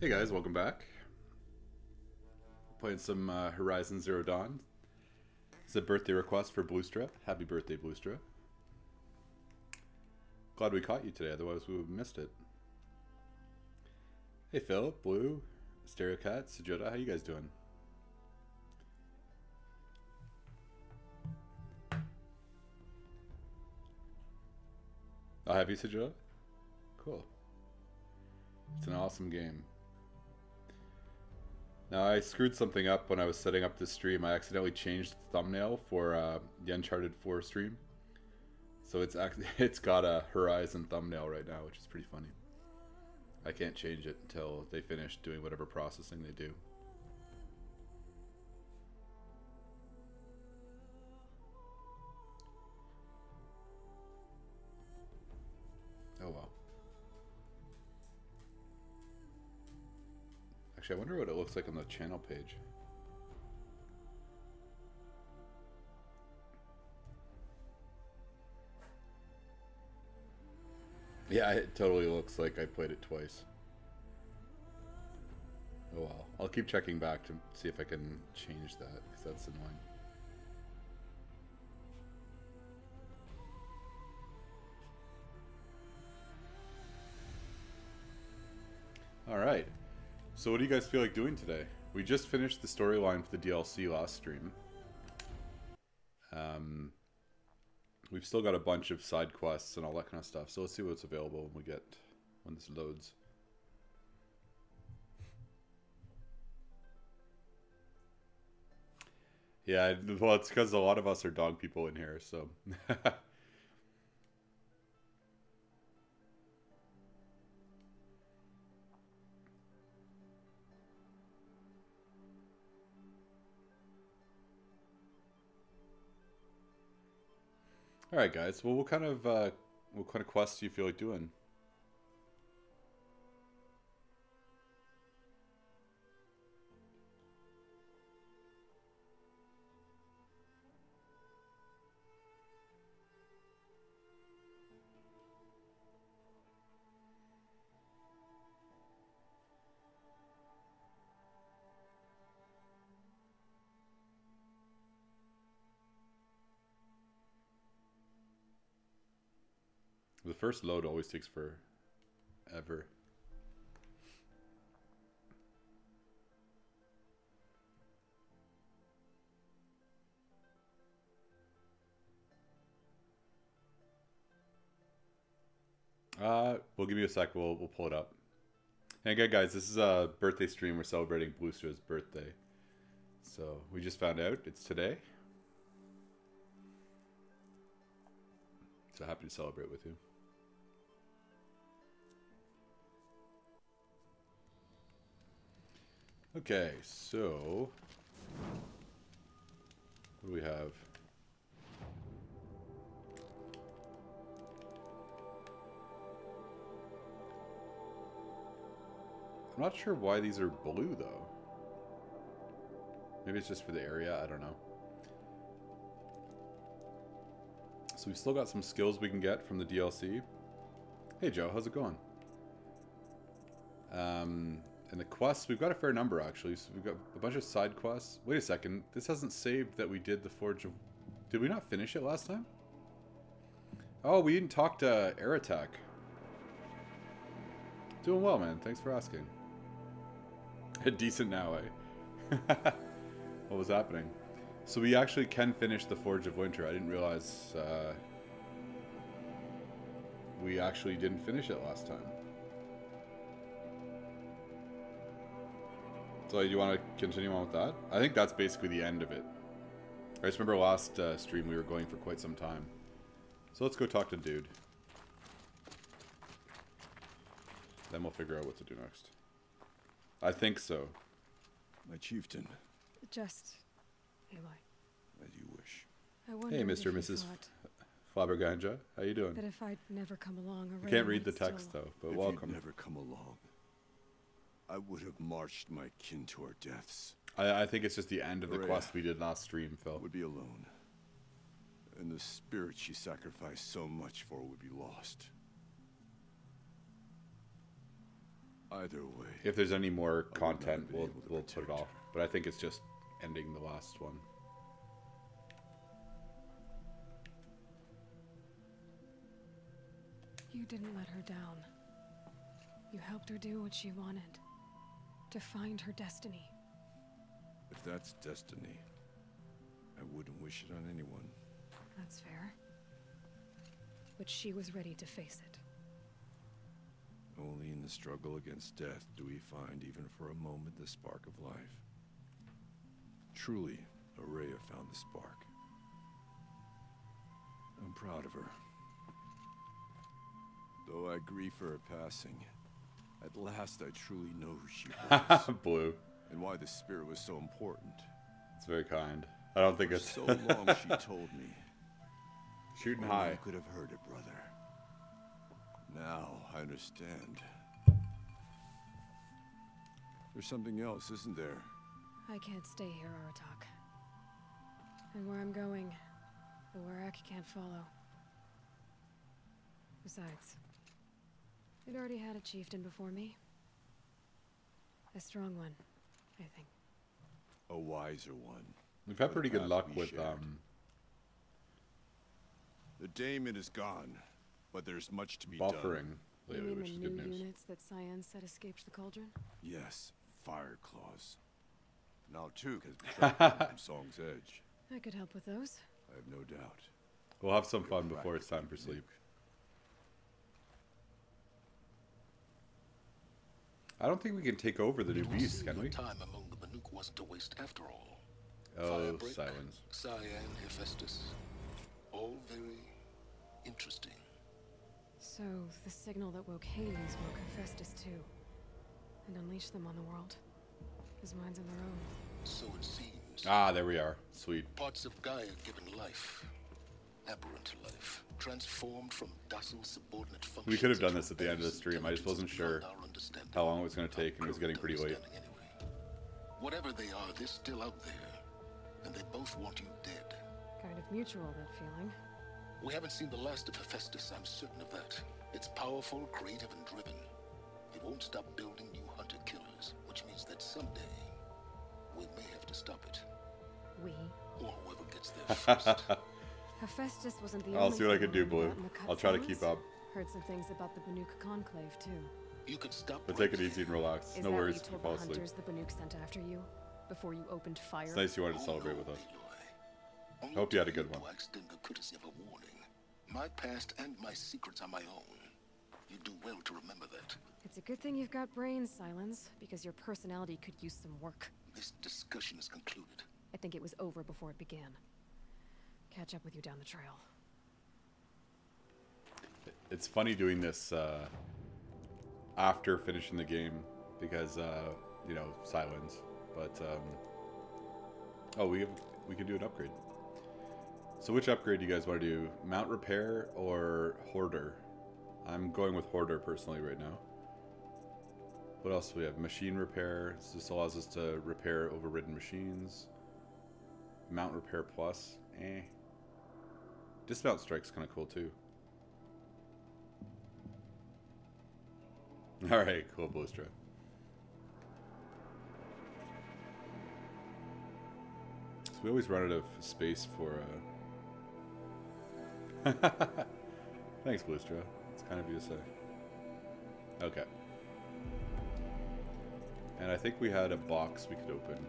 Hey guys, welcome back. Playing some Horizon Zero Dawn. It's a birthday request for Bluestra. Happy birthday, Bluestra. Glad we caught you today, otherwise we would have missed it. Hey Phil, Blue, Stereocat, Sajota, how you guys doing? Oh, have you, Sajota? Cool. It's an awesome game. Now, I screwed something up when I was setting up this stream. I accidentally changed the thumbnail for the Uncharted 4 stream. So it's got a Horizon thumbnail right now, which is pretty funny. I can't change it until they finish doing whatever processing they do. Oh well. Actually, I wonder what it looks like on the channel page. Yeah, it totally looks like I played it twice. Oh well. I'll keep checking back to see if I can change that, because that's annoying. Alright. So what do you guys feel like doing today? We just finished the storyline for the DLC last stream. We've still got a bunch of side quests and all that kind of stuff, so let's see what's available when this loads. Yeah, well, it's because a lot of us are dog people in here, so... Alright guys, well what kind of quests do you feel like doing? The first load always takes forever. We'll give you a sec, we'll pull it up. And again guys, this is a birthday stream, we're celebrating Bluestra's birthday. So, we just found out, it's today. So happy to celebrate with you. Okay, so... what do we have? I'm not sure why these are blue, though. Maybe it's just for the area, I don't know. So we've still got some skills we can get from the DLC. Hey Joe, how's it going? And the quests, we've got a fair number actually. So we've got a bunch of side quests. Wait a second, this hasn't saved that we did the Forge of... Did we not finish it last time? Oh, we didn't talk to Aratak. Doing well, man. Thanks for asking. Decent now, eh? What was happening? So we actually can finish the Forge of Winter. I didn't realize we actually didn't finish it last time. So do you want to continue on with that? I think that's basically the end of it. I just remember last stream we were going for quite some time. So let's go talk to Dude. Then we'll figure out what to do next. I think so. My chieftain. Just... Aloy. As you wish. I wondered Hey, Mr. if and you Mrs. thought Flabberganja. How you doing? that if I'd never come along, You can't read the text though, but If welcome. you'd never come along, I would have marched my kin to our deaths. I think it's just the end of the Rhea quest we did last stream, Phil. would be alone. And the spirit she sacrificed so much for would be lost. Either way. If there's any more I would not content, have been able to we'll put it protect off. But I think it's just ending the last one. You didn't let her down. You helped her do what she wanted. To find her destiny. If that's destiny, I wouldn't wish it on anyone. That's fair. But she was ready to face it. Only in the struggle against death do we find, even for a moment, the spark of life. Truly, Araya found the spark. I'm proud of her. Though I grieve for her passing, at last I truly know who she was. Blue. And why the spirit was so important. It's very kind. I don't think For it's... so long she told me. Shooting Only high. you could have heard it, brother. Now I understand. There's something else, isn't there? I can't stay here, Aratak. And where I'm going, the Warrak can't follow. Besides, it already had a chieftain before me. A strong one, I think. A wiser one. We've had For pretty the good path luck we with, shared. The daemon is gone, but there's much to be buffering done. You lately, mean which is the good new news. units that Cyan said escaped the cauldron? Yes, fire claws. Now too has been trapped from Song's Edge. I could help with those. I have no doubt. We'll have some fun before it's time for sleep. I don't think we can take over the new beast, can we? Time among the Banuk wasn't a waste after all. Oh, Firebreak, silence. Cyan, Hephaestus. All very interesting. So, the signal that woke Hades woke Hephaestus too. And unleashed them on the world. His minds on their own. So it seems. Ah, there we are. Sweet. Parts of Gaia given life. Aberrant life. Transformed from docile subordinate functions. We could have done this at the end of the stream. I just wasn't sure how long it was going to take, and it was getting pretty late. Anyway. Whatever they are, they're still out there. And they both want you dead. Kind of mutual, that feeling. We haven't seen the last of Hephaestus, I'm certain of that. It's powerful, creative, and driven. It won't stop building new hunter-killers, which means that someday, we may have to stop it. We? Or whoever gets there first. Hephaestus wasn't the I'll only see what I thing can do, learned Blue. about in the I'll try to cutscenes. keep up. Heard some things about the Banuk Conclave, too. You can stop. But take it easy and relax. Is No that worries what if you you told fall the asleep. hunters the Banuk sent after you? Before you opened fire? It's nice you wanted to celebrate with us. Hope you had a good one. To extend the courtesy of a warning. My past and my secrets are my own. You do well to remember that. It's a good thing you've got brains, Silence, because your personality could use some work. This discussion is concluded. I think it was over before it began. Catch up with you down the trail. It's funny doing this after finishing the game because you know, silence. But oh, we can do an upgrade. So which upgrade do you guys want to do? Mount repair or hoarder? I'm going with hoarder personally right now. What else do we have? Machine repair. So this allows us to repair overridden machines. Mount repair plus. Dismount strike's kind of cool too. All right, cool, Bluestra. So we always run out of space for. Thanks, Bluestra. It's kind of you to say. Okay. And I think we had a box we could open.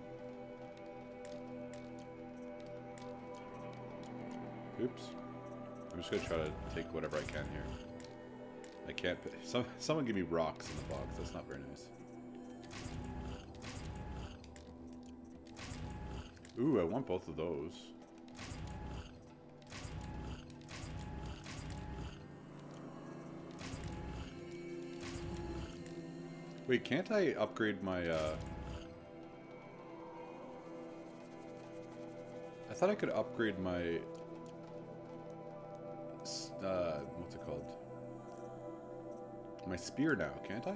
Oops. I'm just gonna try to take whatever I can here. I can't. Someone give me rocks in the box. That's not very nice. Ooh, I want both of those. Wait, can't I upgrade my, I thought I could upgrade my, what's it called? My spear now, can't I?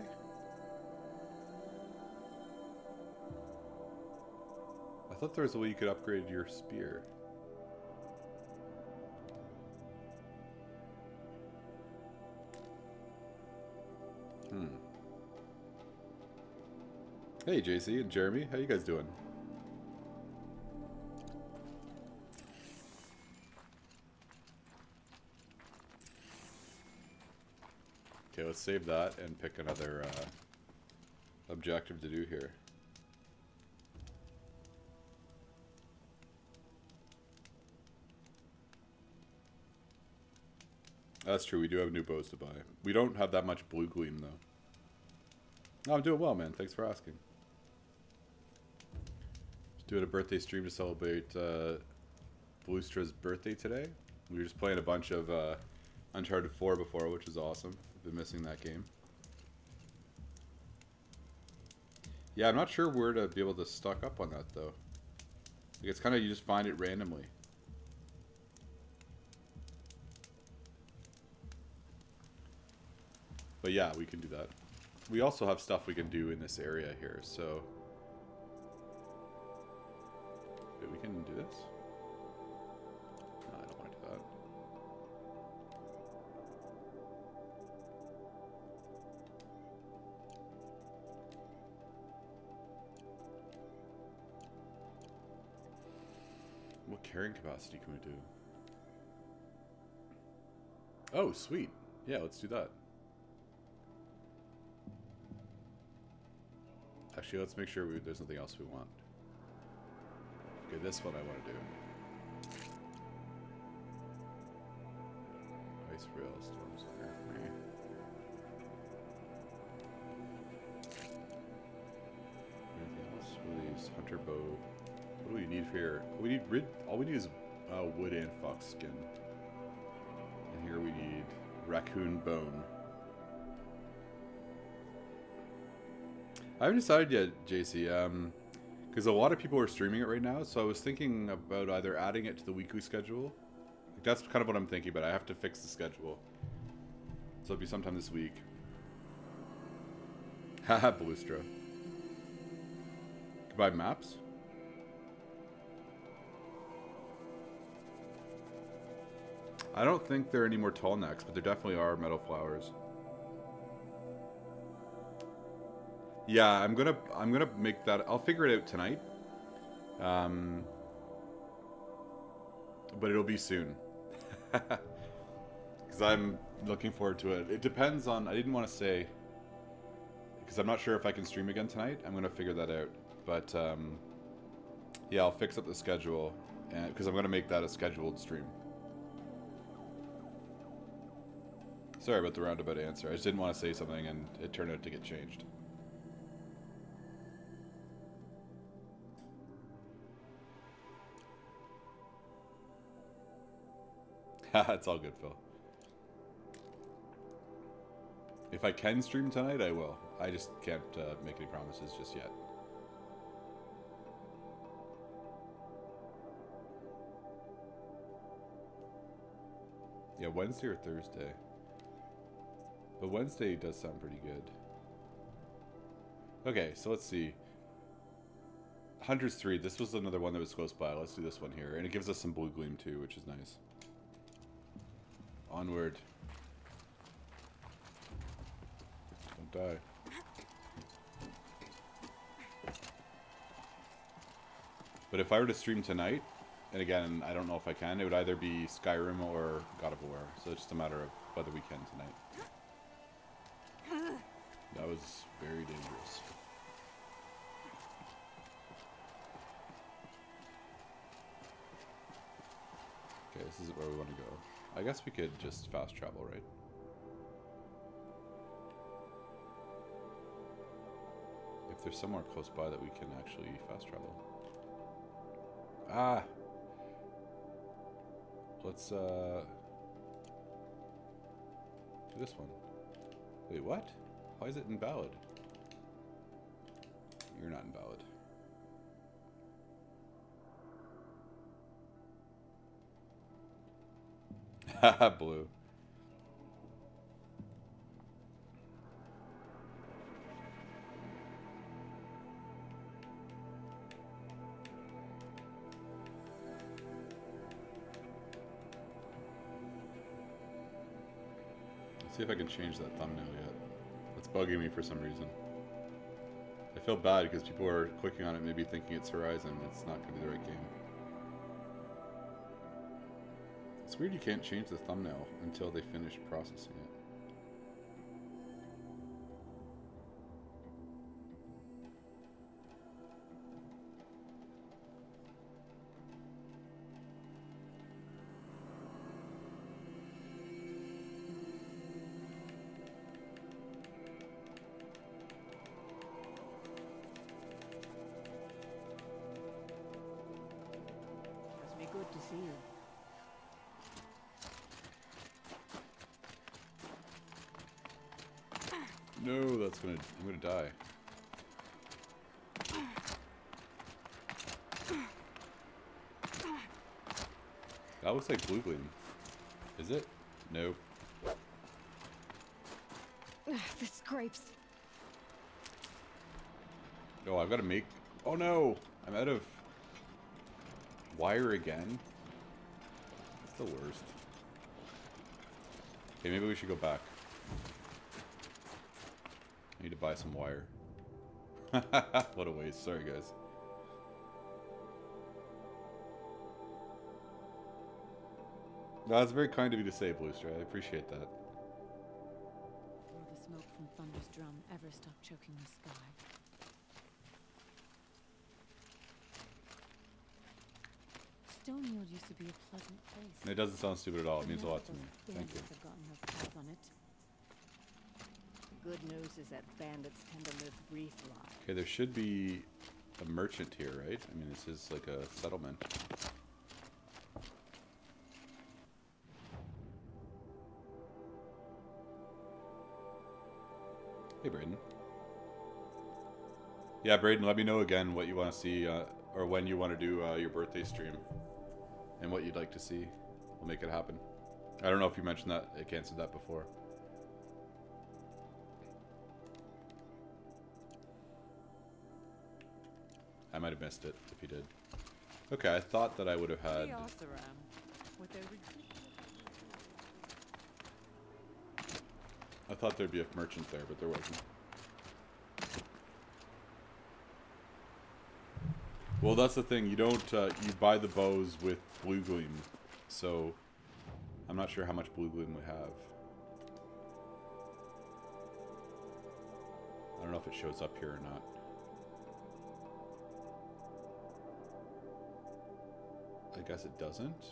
I thought there was a way you could upgrade your spear. Hey, JC and Jeremy. How you guys doing? Okay, let's save that and pick another objective to do here. That's true, we do have new bows to buy. We don't have that much blue gleam, though. No, I'm doing well, man. Thanks for asking. Just doing a birthday stream to celebrate Bluestra's birthday today. We were just playing a bunch of Uncharted 4 before, which is awesome. I've been missing that game. Yeah, I'm not sure where to be able to stock up on that, though. Like, it's kind of, you just find it randomly. But yeah, we can do that. We also have stuff we can do in this area here, so... Wait, we can do this? No, I don't want to do that. What carrying capacity can we do? Oh, sweet. Yeah, let's do that. Actually, let's make sure there's nothing else we want. Okay, this one I want to do. Ice rail storms here for me. Anything else? Release hunter bow. What do we need here? We need all we need is wood and fox skin. And here we need raccoon bone. I haven't decided yet, JC, because a lot of people are streaming it right now, so I was thinking about either adding it to the weekly schedule. Like, that's kind of what I'm thinking, but I have to fix the schedule. So it'll be sometime this week. Haha, Bluestra. Buy maps? I don't think there are any more tall necks, but there definitely are metal flowers. Yeah, I'm gonna make that. I'll figure it out tonight. But it'll be soon. Because I'm looking forward to it. It depends on. I didn't want to say because I'm not sure if I can stream again tonight. I'm gonna figure that out. But yeah, I'll fix up the schedule, and because I'm gonna make that a scheduled stream. Sorry about the roundabout answer. I just didn't want to say something and it turned out to get changed. It's all good, Phil. If I can stream tonight, I will. I just can't make any promises just yet. Yeah, Wednesday or Thursday. But Wednesday does sound pretty good. Okay, so let's see. Hunter's 3. This was another one that was close by. Let's do this one here. And it gives us some blue gleam too, which is nice. Onward. Don't die. But if I were to stream tonight, and again, I don't know if I can, it would either be Skyrim or God of War. So it's just a matter of whether we can tonight. That was very dangerous. Okay, this is where we want to go. I guess we could just fast travel, right? If there's somewhere close by that we can actually fast travel. Ah! Let's, do this one. Wait, what? Why is it invalid? You're not invalid. Haha, blue. Let's see if I can change that thumbnail yet. It's bugging me for some reason. I feel bad because people are clicking on it maybe thinking it's Horizon. It's not going to be the right game. It's weird you can't change the thumbnail until they finish processing it. Must be good to see you. No, that's gonna. I'm gonna die. That looks like blue gleam. Is it? Nope. The scrapes. Oh, I've got to make. Oh no! I'm out of wire again. That's the worst. Okay, maybe we should go back. I need to buy some wire. What a waste. Sorry, guys. No, that's very kind of you to say, Bluestra. I appreciate that. Will the smoke from Thunder's drum ever stop choking the sky? Stonefield used to be a pleasant place. It doesn't sound stupid at all. It But means a now lot to those me. Thank you. bandits have gotten their paws on it. The good news is that bandits tend to live brief lives. Okay, there should be a merchant here, right? I mean, this is like a settlement. Hey, Braden. Yeah, Braden, let me know again what you want to see, or when you want to do your birthday stream, and what you'd like to see. We'll make it happen. I don't know if you mentioned that. I answered that before. I might have missed it if you did. Okay, I thought that I would have had. I thought there'd be a merchant there, but there wasn't. Well, that's the thing. You don't. You buy the bows with blue gleam, so I'm not sure how much blue gleam we have. I don't know if it shows up here or not. I guess it doesn't.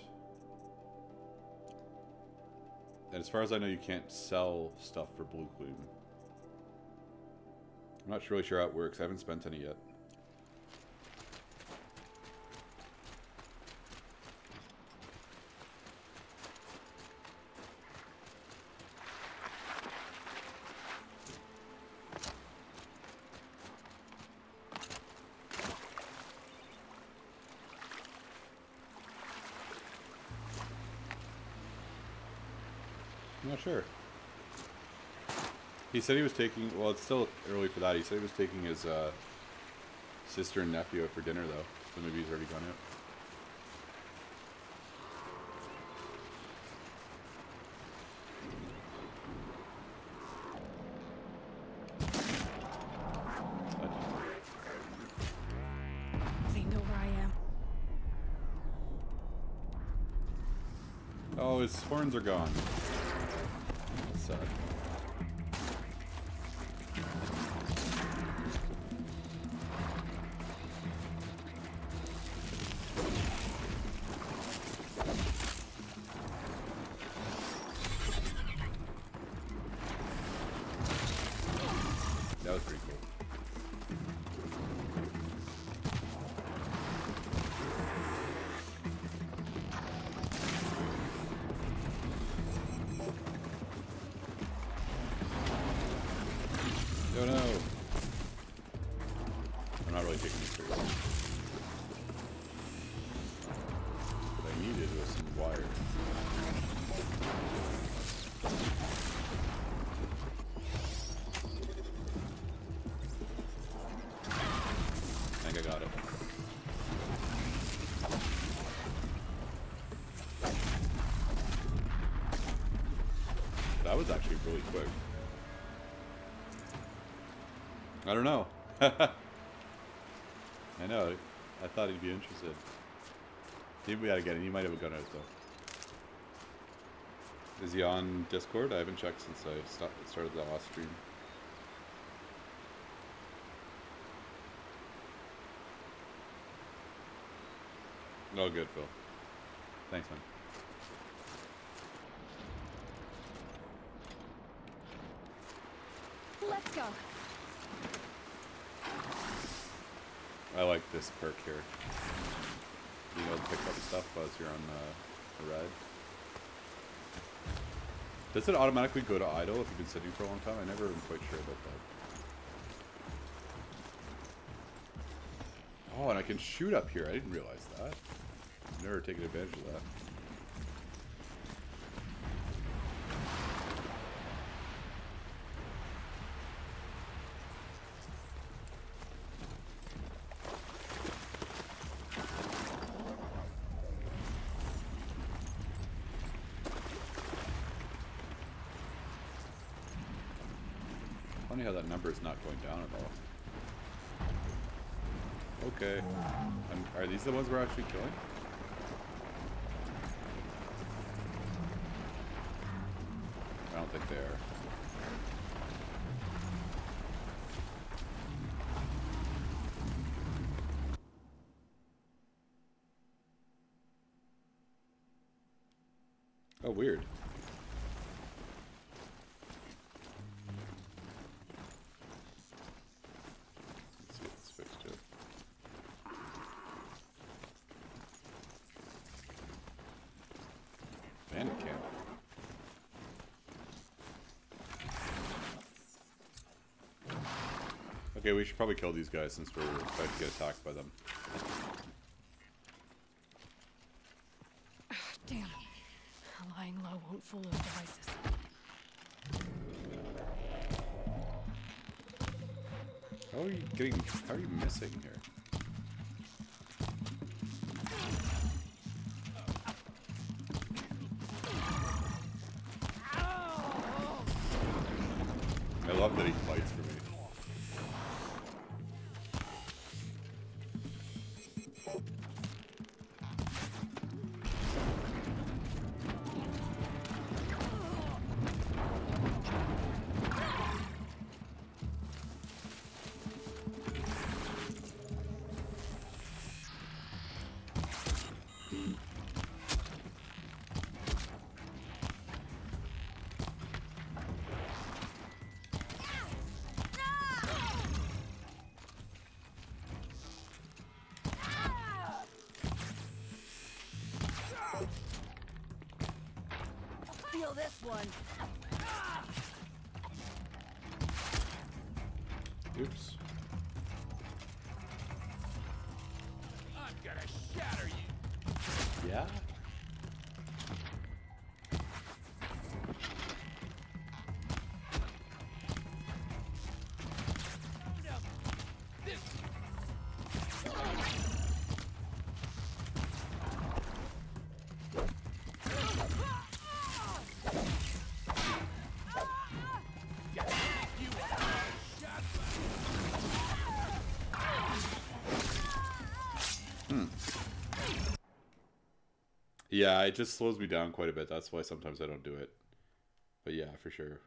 And as far as I know, you can't sell stuff for blue gleam. I'm not really sure how it works. I haven't spent any yet. I'm not sure. He said he was taking, well, it's still early for that. He said he was taking his sister and nephew out for dinner, though. So maybe he's already gone out. They know where I am. Oh, his horns are gone. That's sad. That was pretty cool. Oh no! I'm not really taking this seriously. What I needed was some wire. I think I got it. That was actually really quick. I don't know. I know. I thought he'd be interested. Maybe we gotta get him. He might have a gun out though. Is he on Discord? I haven't checked since I started the last stream. Oh, good, Phil. Thanks, man. Let's go. I like this perk here. Being able to pick up stuff as you're on the ride. Does it automatically go to idle if you've been sitting for a long time? I never been quite sure about that. Oh, and I can shoot up here. I didn't realize that. I've never taken advantage of that. Funny how that number is not going down at all. Okay. And are these the ones we're actually killing? I don't think they are. Oh, weird. Okay, we should probably kill these guys since we're about to get attacked by them. Damn. Lying low won't fool those devices. How are you missing here? I love that he fights for me. Feel this one. Oops. I'm gonna shatter you. Yeah? Yeah, it just slows me down quite a bit. That's why sometimes I don't do it. But yeah, for sure.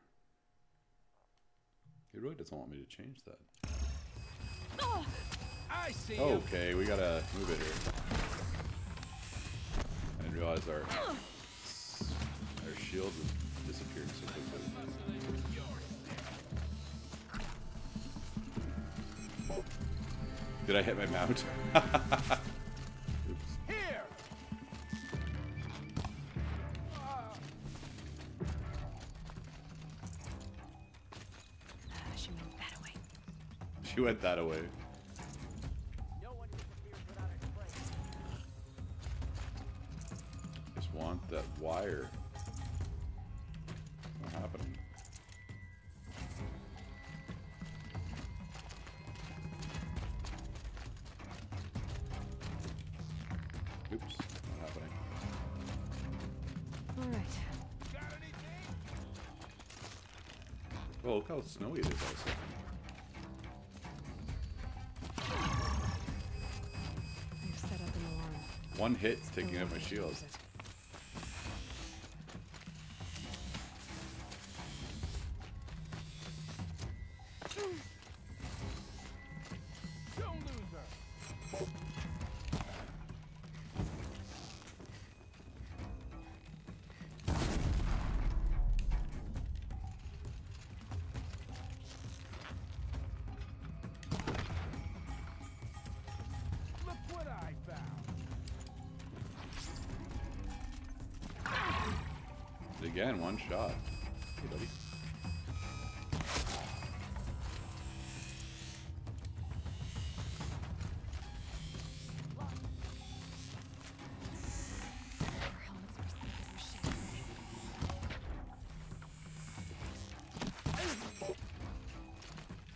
He really doesn't want me to change that. I see. Okay, we gotta move it here. I didn't realize our shield was disappearing so quickly. Did I hit my mount? She went that away. Just want that wire. What's happening? Oops, not happening. All right. Oh, look how snowy it is also. One hit's taking out my shield. Again, one shot. Hey, buddy.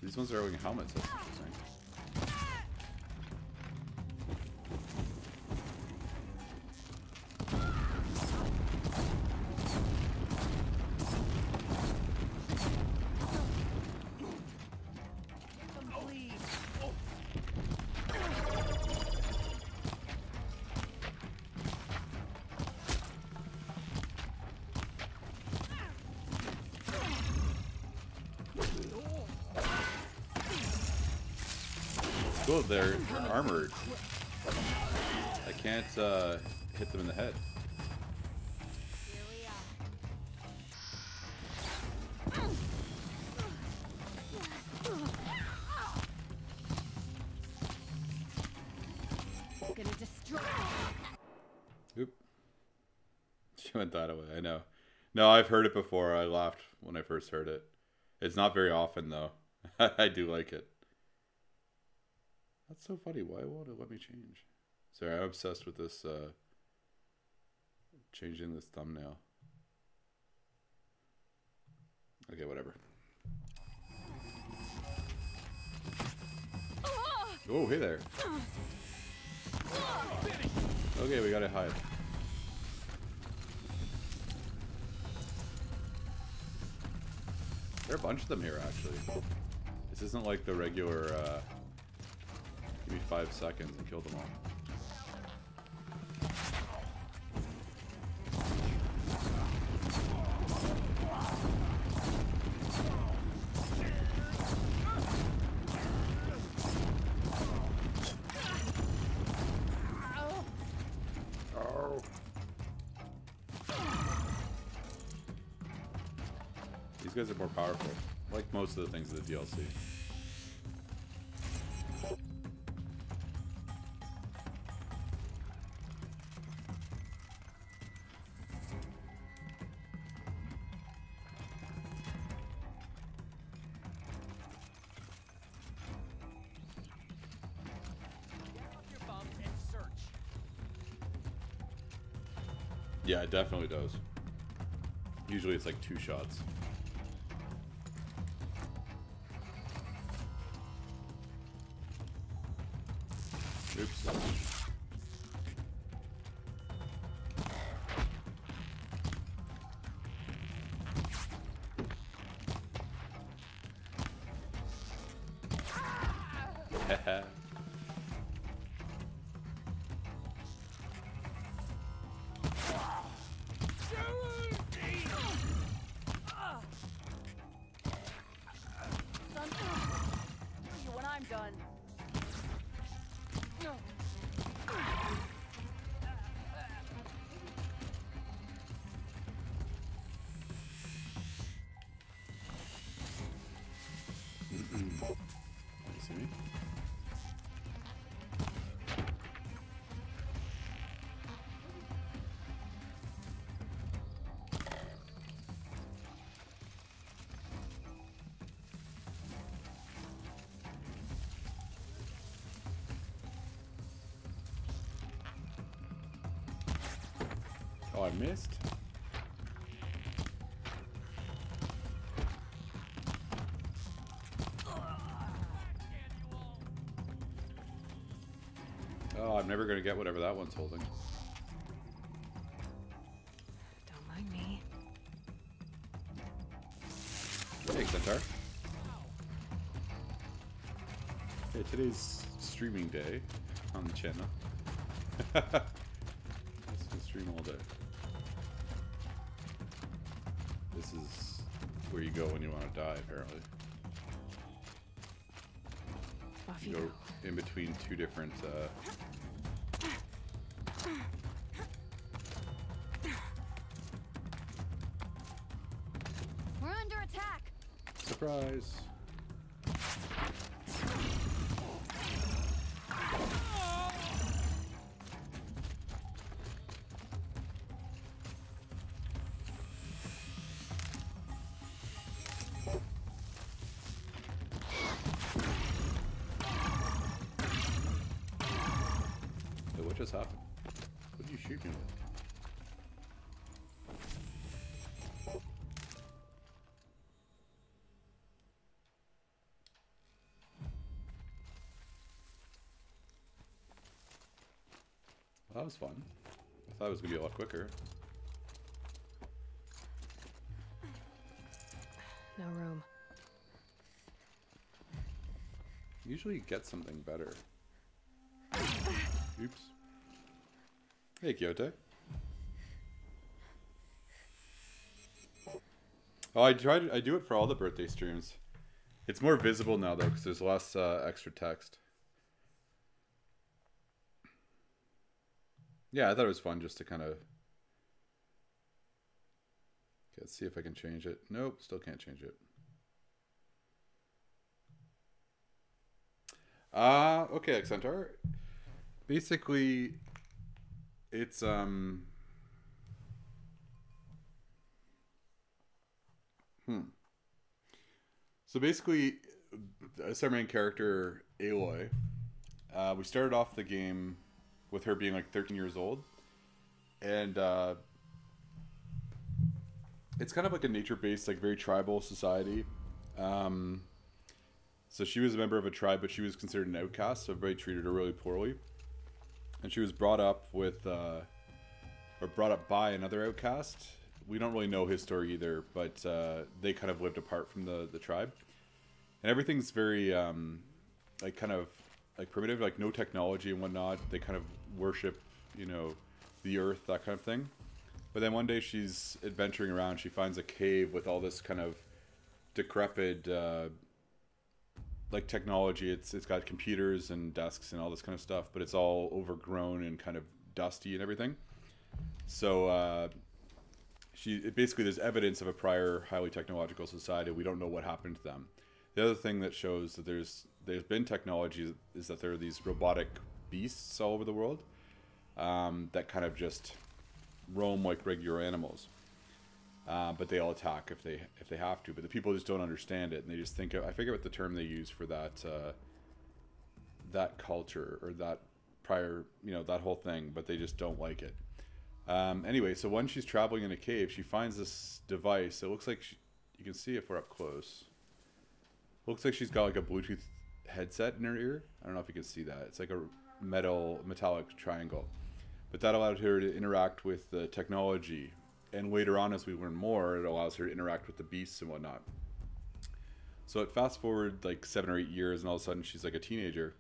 These ones are wearing helmets, that's interesting. Cool, they're armored. I can't hit them in the head. Gonna destroy. Oop. She went that away, I know. No, I've heard it before. I laughed when I first heard it. It's not very often, though. I do like it. That's so funny. Why won't it let me change? Sorry, I'm obsessed with this, changing this thumbnail. Okay, whatever. Oh, hey there. Okay, we gotta hide. There are a bunch of them here, actually. This isn't like the regular, give me 5 seconds and kill them all. Oh. These guys are more powerful, like most of the things in the DLC. Yeah, it definitely does. Usually it's like 2 shots. Oops. Haha. Oh, I missed. Oh, I'm never gonna get whatever that one's holding. Don't mind me. Hey, Centaur. Hey, today's streaming day on the channel. stream all day. This is where you go when you want to die, apparently. Off You you go go. in between two different, We're under attack. surprise! Hey, what just happened? What are you shooting with? Well, that was fun. I thought it was going to be a lot quicker. No room. Usually you get something better. Oops. Hey, Kyoto. Oh, I do it for all the birthday streams. It's more visible now, though, because there's less extra text. Yeah, I thought it was fun just to kind of... Okay, let's see if I can change it. Nope, still can't change it. Okay, Accentar. Basically, it's, So basically, as our main character, Aloy, we started off the game with her being like 13 years old. And it's kind of like a nature-based, like very tribal society. So she was a member of a tribe, but she was considered an outcast, so everybody treated her really poorly. And she was brought up with, or brought up by another outcast. We don't really know his story either, but they kind of lived apart from the tribe. And everything's very, like, kind of, like, primitive, like, no technology and whatnot. They kind of worship, you know, the earth, that kind of thing. But then one day she's adventuring around, she finds a cave with all this kind of decrepit, like, technology. It's got computers and desks and all this kind of stuff, but it's all overgrown and kind of dusty and everything. So basically there's evidence of a prior highly technological society. We don't know what happened to them. The other thing that shows that there's been technology is that there are these robotic beasts all over the world that kind of just roam like regular animals. But they all attack if they have to. But the people just don't understand it, and they just think I forget what the term they use for that that culture or that prior, you know, that whole thing. But they just don't like it. Anyway, so when she's traveling in a cave, she finds this device. It looks like you can see if we're up close. It looks like she's got like a Bluetooth headset in her ear. I don't know if you can see that. It's like a metallic triangle. But that allowed her to interact with the technology. And later on, as we learn more, it allows her to interact with the beasts and whatnot. So it fast forward like 7 or 8 years, and all of a sudden she's like a teenager.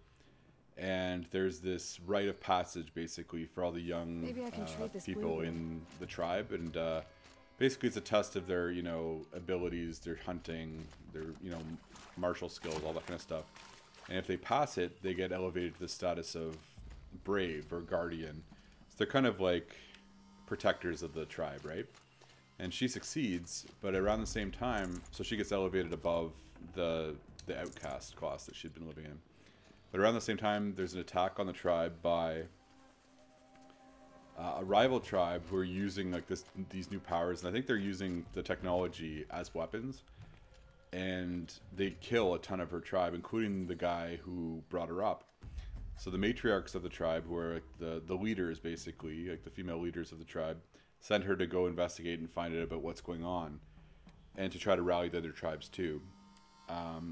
And there's this rite of passage, basically, for all the young people in the tribe. And basically, it's a test of their, you know, abilities, their hunting, their, you know, martial skills, all that kind of stuff. And if they pass it, they get elevated to the status of brave or guardian. So they're kind of like protectors of the tribe, right? And she succeeds, but around the same time, so she gets elevated above the outcast class that she'd been living in. But around the same time, there's an attack on the tribe by a rival tribe who are using like these new powers, and I think they're using the technology as weapons. And they kill a ton of her tribe, including the guy who brought her up. So the matriarchs of the tribe, who are like the leaders, basically, like the female leaders of the tribe, sent her to go investigate and find out about what's going on, and to try to rally the other tribes too.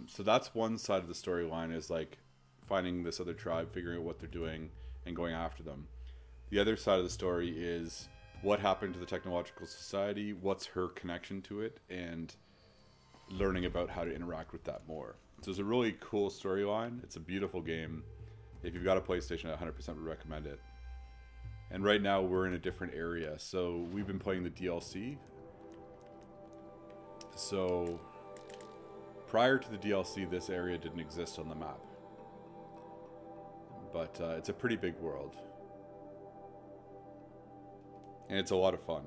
So that's one side of the storyline, is like finding this other tribe, figuring out what they're doing, and going after them. The other side of the story is what happened to the technological society, what's her connection to it, and learning about how to interact with that more. So it's a really cool storyline. It's a beautiful game. If you've got a PlayStation, I 100% would recommend it. And right now we're in a different area. So we've been playing the DLC. So prior to the DLC, this area didn't exist on the map. But it's a pretty big world. And it's a lot of fun.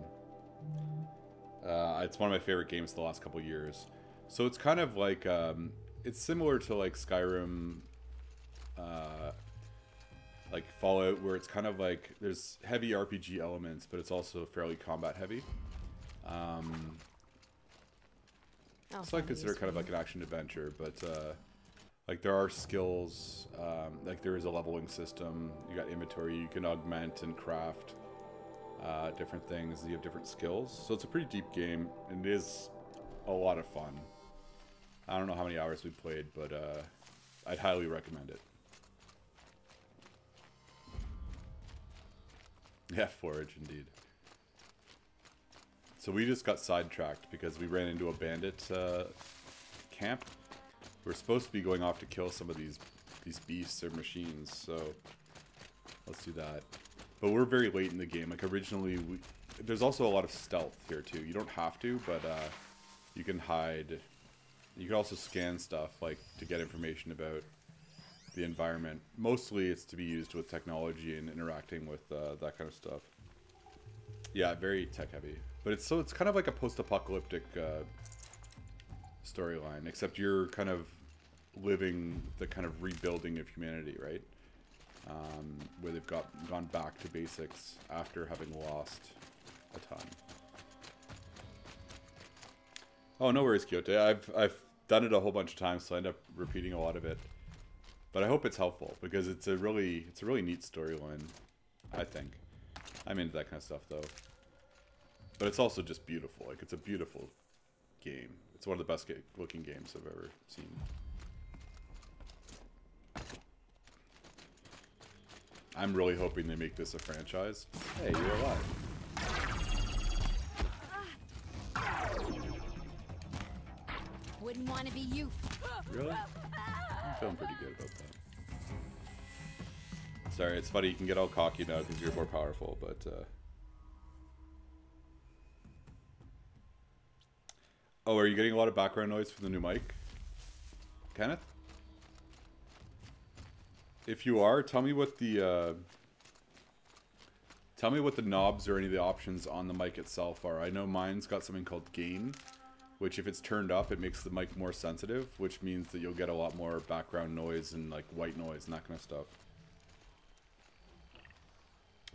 It's one of my favorite games the last couple years. So it's kind of like, it's similar to like Skyrim, like Fallout, where it's kind of like, there's heavy RPG elements, but it's also fairly combat heavy. So I consider it kind of like an action adventure, but like there are skills, like there is a leveling system, you got inventory, you can augment and craft different things, you have different skills. So it's a pretty deep game, and it is a lot of fun. I don't know how many hours we played, but I'd highly recommend it. Yeah, Forage indeed. So we just got sidetracked because we ran into a bandit camp. We're supposed to be going off to kill some of these beasts or machines, so let's do that. But we're very late in the game. Like originally, there's also a lot of stealth here too. You don't have to, but you can hide. You can also scan stuff like to get information about the environment. Mostly it's to be used with technology and interacting with that kind of stuff. Yeah, very tech heavy. But it's kind of like a post-apocalyptic storyline, except you're kind of living the kind of rebuilding of humanity, right? Where they've gone back to basics after having lost a ton. Oh, no worries, Kyote. I've done it a whole bunch of times, so I end up repeating a lot of it. But I hope it's helpful because it's a really neat storyline, I think. I'm into that kind of stuff though. But it's also just beautiful. Like it's a beautiful game. It's one of the best looking games I've ever seen. I'm really hoping they make this a franchise. Hey, you're alive. Wouldn't want to be you. Really? I'm feeling pretty good about that. Sorry, it's funny, you can get all cocky now because you're more powerful, but oh, are you getting a lot of background noise from the new mic, Kenneth? If you are, tell me what the knobs or any of the options on the mic itself are. I know mine's got something called gain, which if it's turned up, it makes the mic more sensitive, which means that you'll get a lot more background noise and like white noise and that kind of stuff.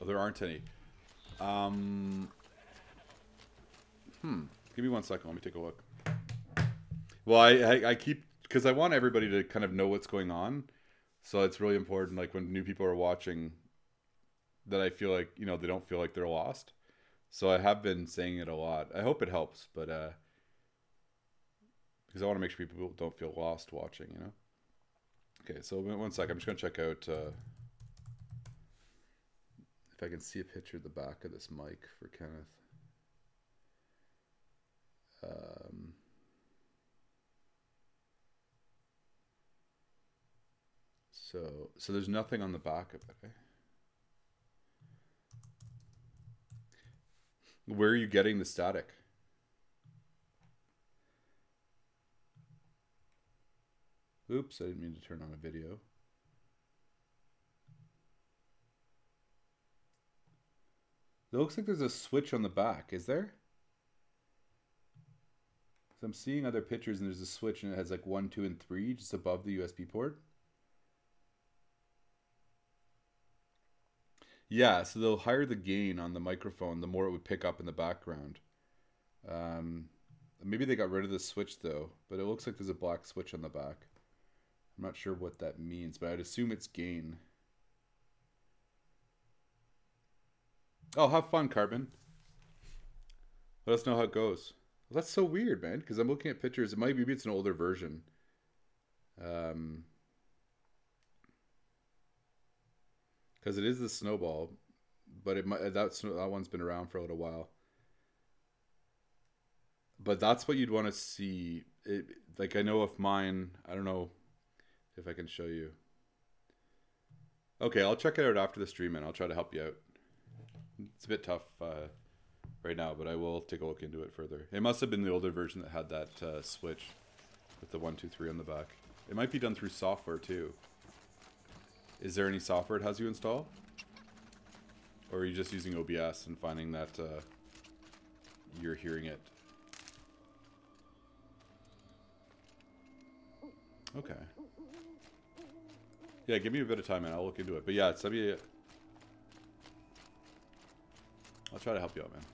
Oh, there aren't any. Give me 1 second. Let me take a look. Well, I keep, because I want everybody to kind of know what's going on. So it's really important, like when new people are watching, that I feel like, you know, they don't feel like they're lost. So I have been saying it a lot. I hope it helps, but because I want to make sure people don't feel lost watching, you know. Okay, so 1 second. I'm just going to check out if I can see a picture of the back of this mic for Kenneth. So there's nothing on the back of it, eh? Where are you getting the static? Oops, I didn't mean to turn on a video. It looks like there's a switch on the back, is there? So I'm seeing other pictures and there's a switch and it has like 1, 2, and 3 just above the USB port. Yeah, so they'll higher the gain on the microphone, the more it would pick up in the background. Maybe they got rid of the switch though, but it looks like there's a black switch on the back. I'm not sure what that means, but I'd assume it's gain. Oh, have fun, Carbon. Let us know how it goes. Well, that's so weird, man, because I'm looking at pictures. It might, maybe it's an older version. Because it is the snowball, but it might, that one's been around for a little while. But that's what you'd want to see. It, like I know if mine, I don't know if I can show you. Okay, I'll check it out after the stream and I'll try to help you out. It's a bit tough right now, but I will take a look into it further. It must have been the older version that had that switch with the 1, 2, 3 on the back. It might be done through software too. Is there any software it has you install? Or are you just using OBS and finding that you're hearing it? Okay. Yeah, give me a bit of time, man. I'll look into it. But yeah, send me. I'll try to help you out, man.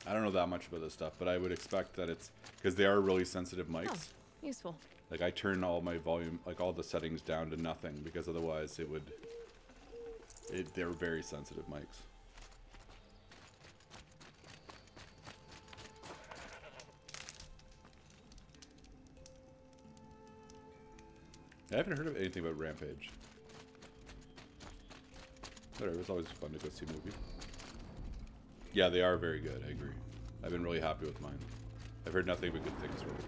I don't know that much about this stuff, but I would expect that it's because they are really sensitive mics. Oh, useful. Like I turn all my volume, like all the settings down to nothing because otherwise it would. They're very sensitive mics. I haven't heard of anything about Rampage. Whatever, it's always fun to go see a movie. Yeah, they are very good, I agree. I've been really happy with mine. I've heard nothing but good things from it.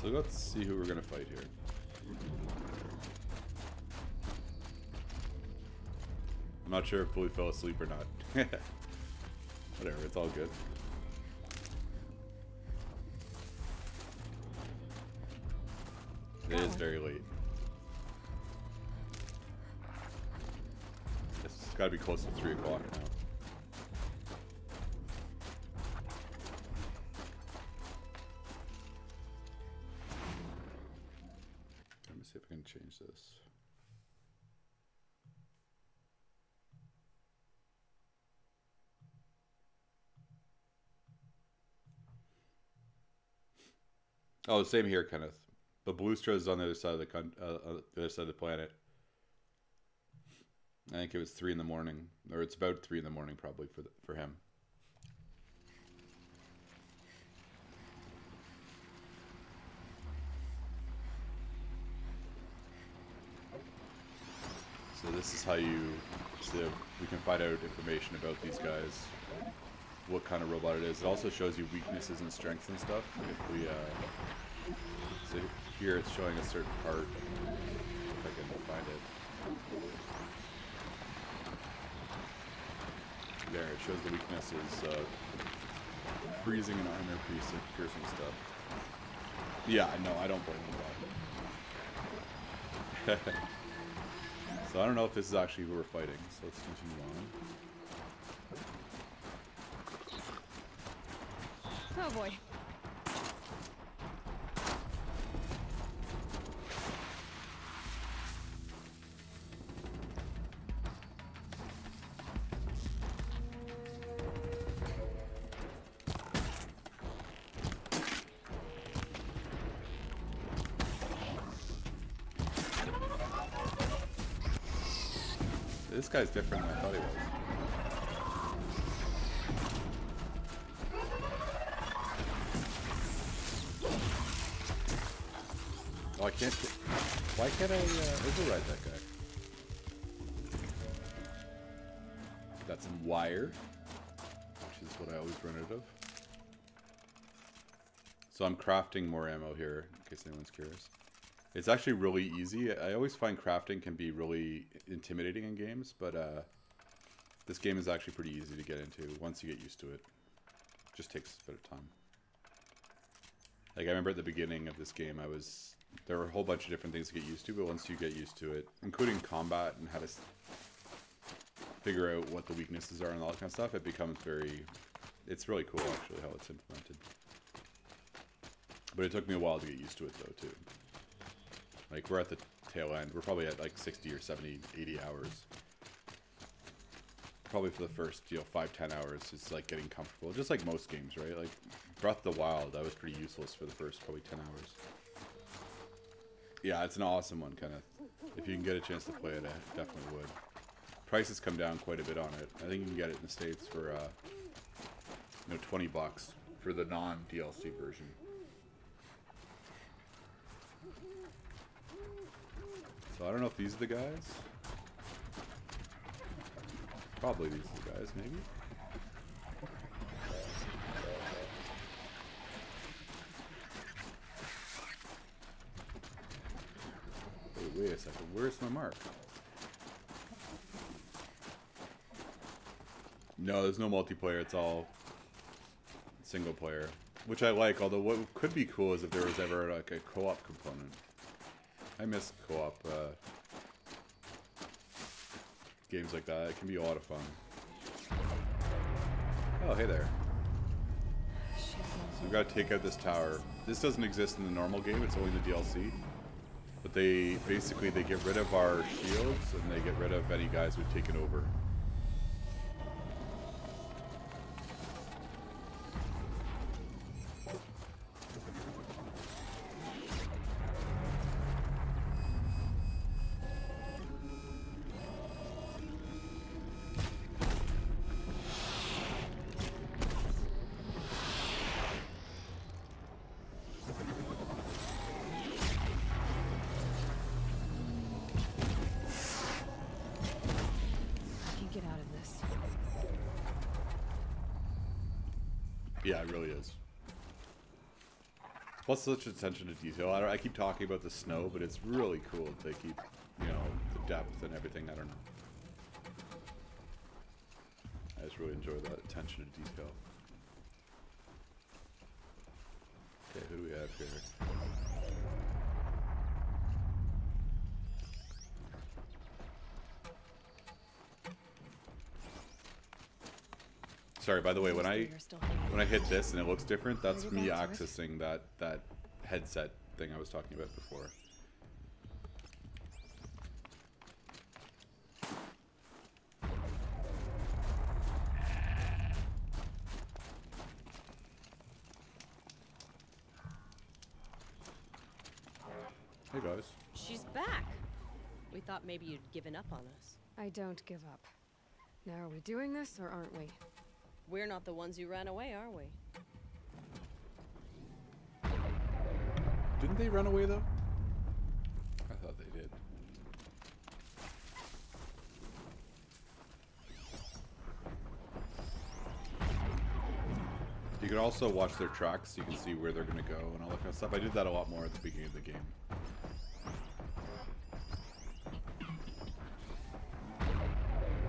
So let's see who we're gonna fight here. I'm not sure if Bully fell asleep or not. Whatever, it's all good. It is very late. It's gotta be close to 3 o'clock now. Let me see if I can change this. Oh, same here, Kenneth. But Bluestra is on the other side of the other side of the planet. I think it was 3 in the morning, or it's about 3 in the morning probably for him. So this is how we can find out information about these guys, what kind of robot it is. It also shows you weaknesses and strengths and stuff. If we so here it's showing a certain part, if I can find it. There, it shows the weaknesses, freezing and armor piercing stuff. Yeah, no, I don't blame them. So I don't know if this is actually who we're fighting, so let's continue on. Oh boy. This guy's different than I thought he was. Oh, I can't. Why can't I override that guy? Got some wire, which is what I always run out of. So I'm crafting more ammo here, in case anyone's curious. It's actually really easy. I always find crafting can be really intimidating in games, but this game is actually pretty easy to get into once you get used to it. Just takes a bit of time. Like I remember at the beginning of this game, there were a whole bunch of different things to get used to, but once you get used to it, including combat and how to figure out what the weaknesses are and all that kind of stuff, it becomes it's really cool actually how it's implemented. But it took me a while to get used to it though too. Like, we're at the tail end. We're probably at like 60 or 70, 80 hours. Probably for the first, 5-10 hours, it's like getting comfortable. Just like most games, right? Like, Breath of the Wild, that was pretty useless for the first probably 10 hours. Yeah, it's an awesome one, Kenneth. If you can get a chance to play it, I definitely would. Prices come down quite a bit on it. I think you can get it in the States for, $20 for the non-DLC version. So I don't know if these are the guys. Probably these are the guys, maybe. Wait a second. Where's my mark? No, there's no multiplayer. It's all single player, which I like. Although what could be cool is if there was ever like a co-op component. I miss co-op games like that. It can be a lot of fun. Oh, hey there. So we've got to take out this tower. This doesn't exist in the normal game. It's only the DLC. But they basically get rid of our shields and they get rid of any guys who've taken over. Yeah, it really is. Plus, such attention to detail. I keep talking about the snow, but it's really cool to keep, you know, the depth and everything. I don't know. I just really enjoy that attention to detail. Okay, who do we have here? Sorry, by the way, when I hit this and it looks different, that's me accessing that headset thing I was talking about before. Hey guys. She's back. We thought maybe you'd given up on us. I don't give up. Now, are we doing this or aren't we? We're not the ones who ran away, are we? Didn't they run away though? I thought they did. You can also watch their tracks so you can see where they're going to go and all that kind of stuff. I did that a lot more at the beginning of the game.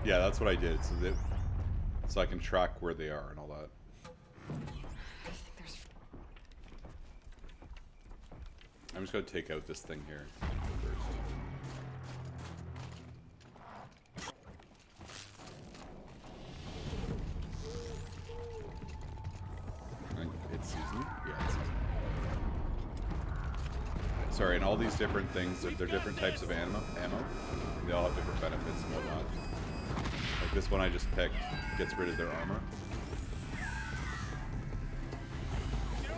Yeah, that's what I did. So I can track where they are and all that. I'm just going to take out this thing here first. It's seasonal? Yeah, it's seasonal. Sorry, and all these different things, they're different types of ammo. They all have different benefits and whatnot. Like this one I just picked gets rid of their armor.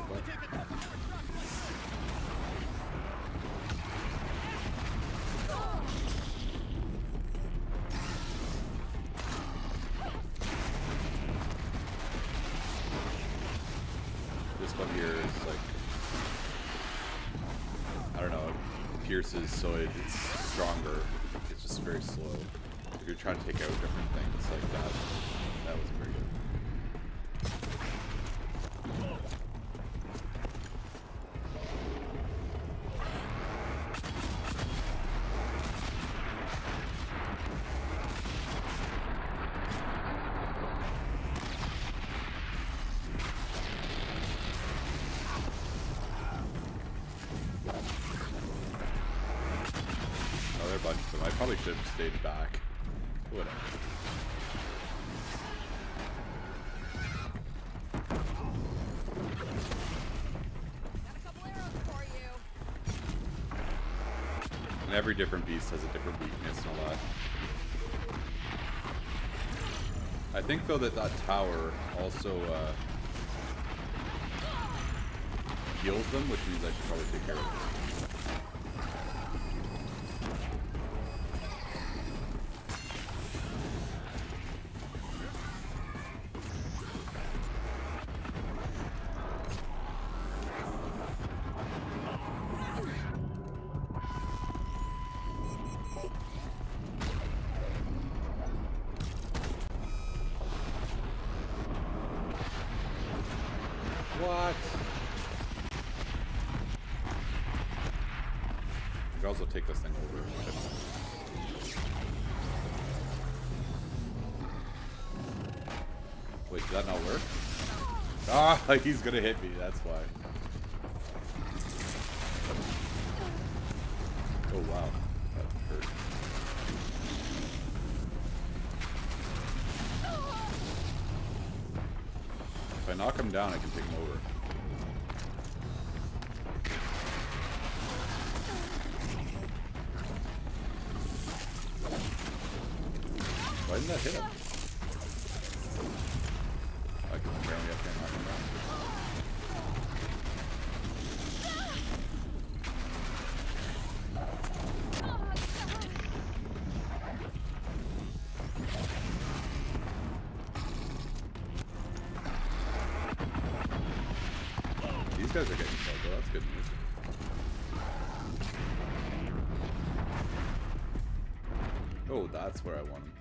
What? This one here is like, I don't know, it pierces so it's stronger. It's just very slow. If you're trying to take out different things like that, that was very good. Oh, there are a bunch of them. I probably should have stayed back. Whatever. Got a couple arrows for you. And every different beast has a different weakness and all that. I think though that tower also heals them, which means I should probably take care of it. What? You can also take this thing over. that not work? Ah, he's gonna hit me, that's why. Oh wow, that hurt. If I knock him down, I can take him over. Why didn't that hit him? I can apparently I can't knock him down. These guys are getting killed though, that's good news. Oh, that's where I want him.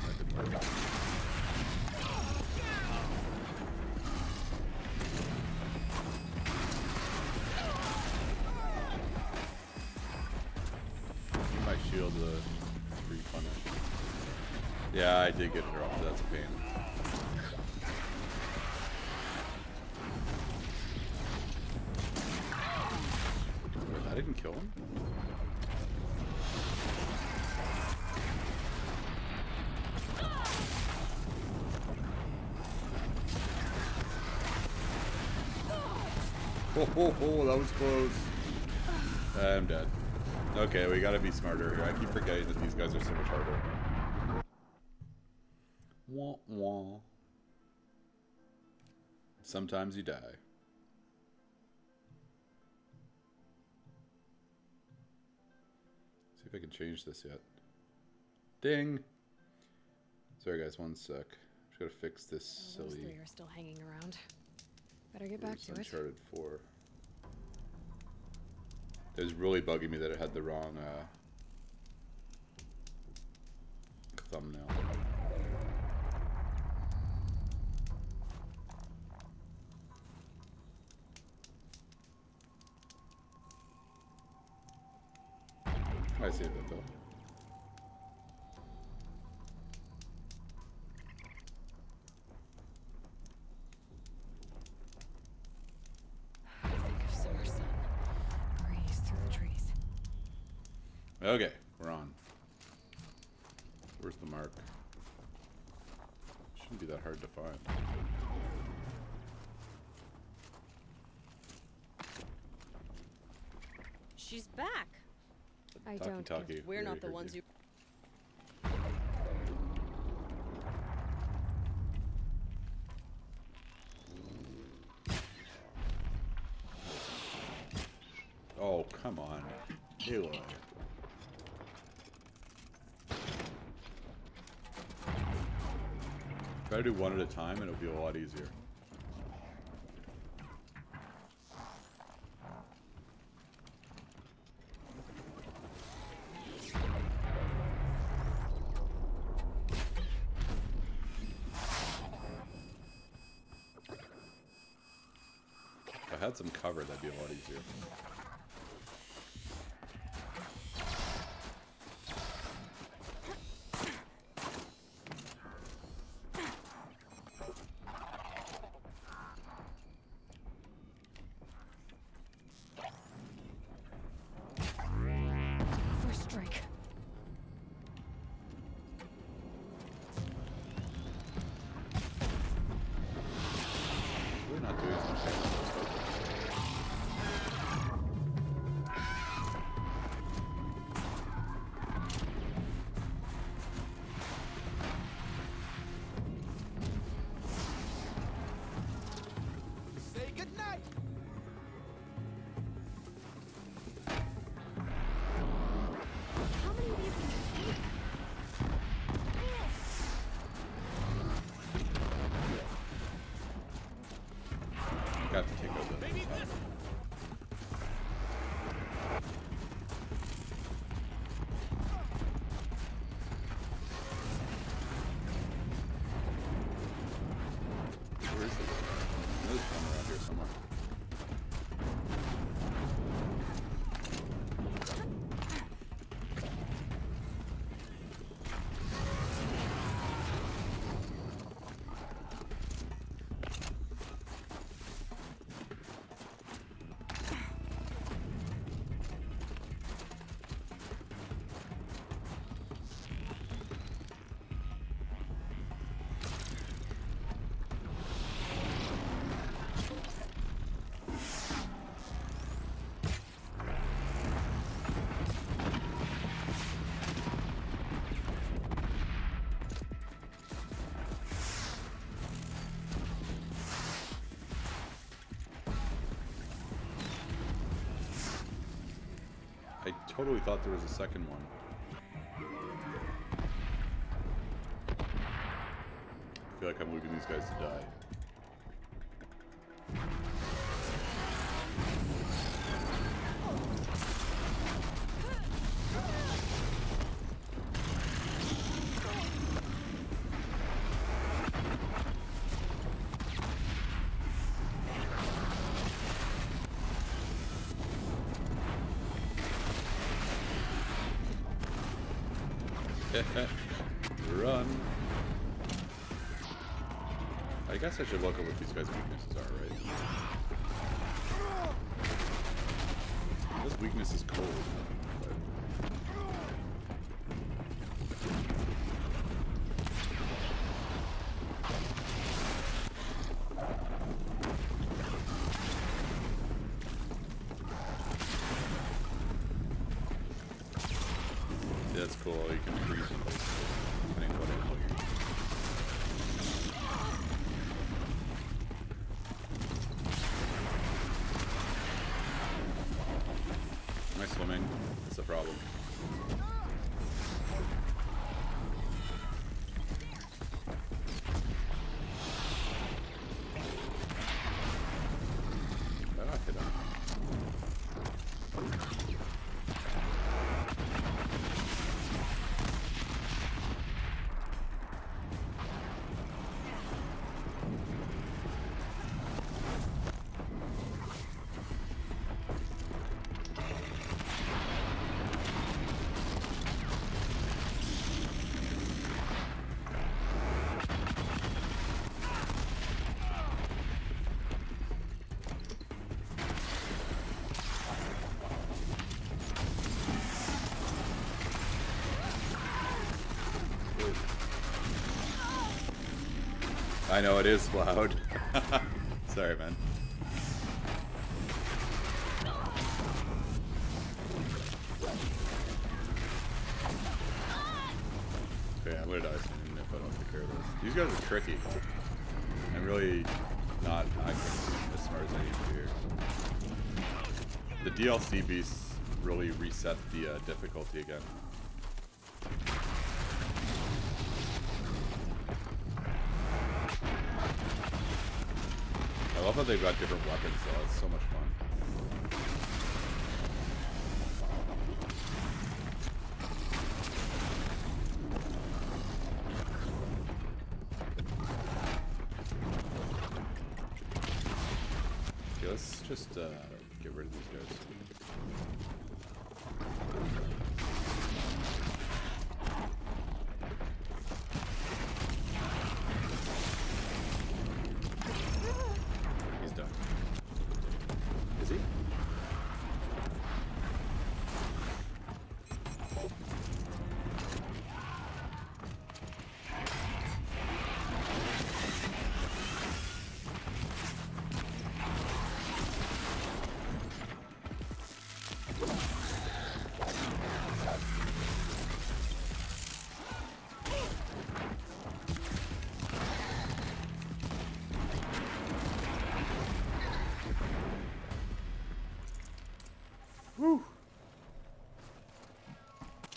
That didn't work. My shield refund it. Yeah, I did get interrupted, that's a pain. Wait, I didn't kill him? Oh, that was close. I'm dead. Okay, we gotta be smarter here. I keep forgetting that these guys are so much harder. Wah, wah. Sometimes you die. See if I can change this yet. Ding! Sorry guys, one sec. Just gotta fix this Those silly... three are still hanging around. Better get back to it. Uncharted 4. It was really bugging me that it had the wrong thumbnail. I saved it though. Think of summer sun. Breeze through the trees. Okay, we're on. Where's the mark? Shouldn't be that hard to find. She's back. I Talkie, don't talkie. We're We not the heard ones you. who. Oh, come on. Aloy. Try to do one at a time and it'll be a lot easier. If I had some cover, that'd be a lot easier. First strike. We're not doing as much damage. Say goodnight. How many of you can you take? Got to take out the top. Where is it? There's one around here somewhere. totally thought there was a second one. I feel like I'm leaving these guys to die. Run. I guess I should look at what these guys' weaknesses are, right? This weakness is cold. Yeah, that's cool. You can freeze them depending on what angle you're using. Am I swimming? That's the problem. Ah, hit him. I know it is loud. Sorry, man. Okay, I'm gonna die soon if I don't take care of this. These guys are tricky. I'm really not acting as smart as I need to be here. The DLC beasts really reset the difficulty again. I love how they've got different weapons though, it's so much fun. Okay, let's just get rid of these guys.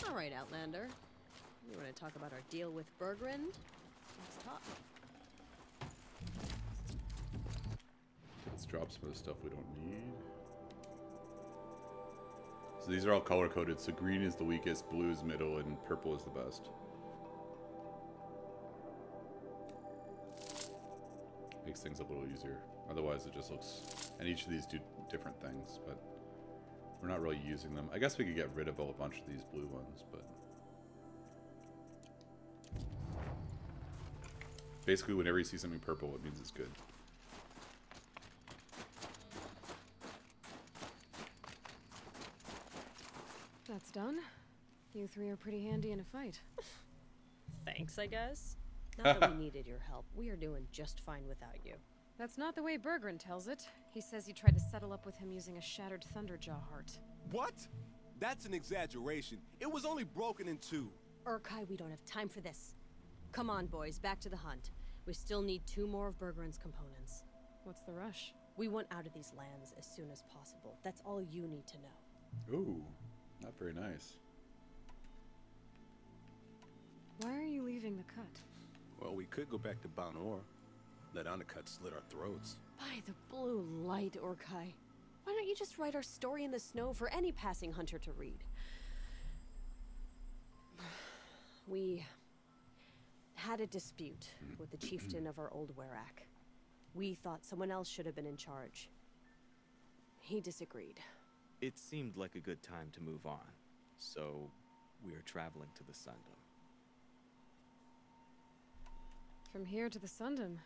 Alright, Outlander. You want to talk about our deal with Bergrand? Let's talk. Let's drop some of the stuff we don't need. So these are all color coded, so green is the weakest, blue is middle, and purple is the best. Makes things a little easier. Otherwise it just looks... And each of these do different things, but we're not really using them. I guess we could get rid of a bunch of these blue ones, but... Basically, whenever you see something purple, it means it's good. That's done. You three are pretty handy in a fight. Thanks, I guess. Not that we needed your help. We are doing just fine without you. That's not the way Bergrand tells it. He says you tried to settle up with him using a shattered Thunderjaw heart. What? That's an exaggeration. It was only broken in two. Urkai, we don't have time for this. Come on, boys, back to the hunt. We still need 2 more of Bergrand's components. What's the rush? We want out of these lands as soon as possible. That's all you need to know. Ooh. Not very nice. Why are you leaving the cut? Well, we could go back to Banor. Let undercuts slit our throats. By the blue light, Orkai. Why don't you just write our story in the snow for any passing hunter to read? We had a dispute with the chieftain of our old Werak. We thought someone else should have been in charge. He disagreed. It seemed like a good time to move on, so we're traveling to the Sundom. From here to the Sundom.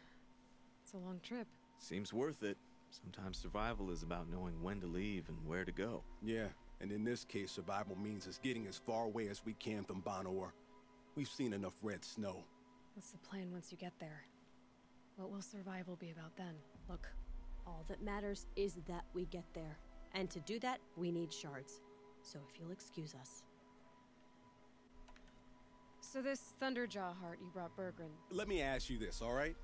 It's a long trip. Seems worth it. Sometimes survival is about knowing when to leave and where to go. Yeah, and in this case, survival means us getting as far away as we can from Banor. We've seen enough red snow. What's the plan once you get there? What will survival be about then? Look, all that matters is that we get there. And to do that, we need shards. So if you'll excuse us. So this Thunderjaw heart you brought Bergren. Let me ask you this, all right?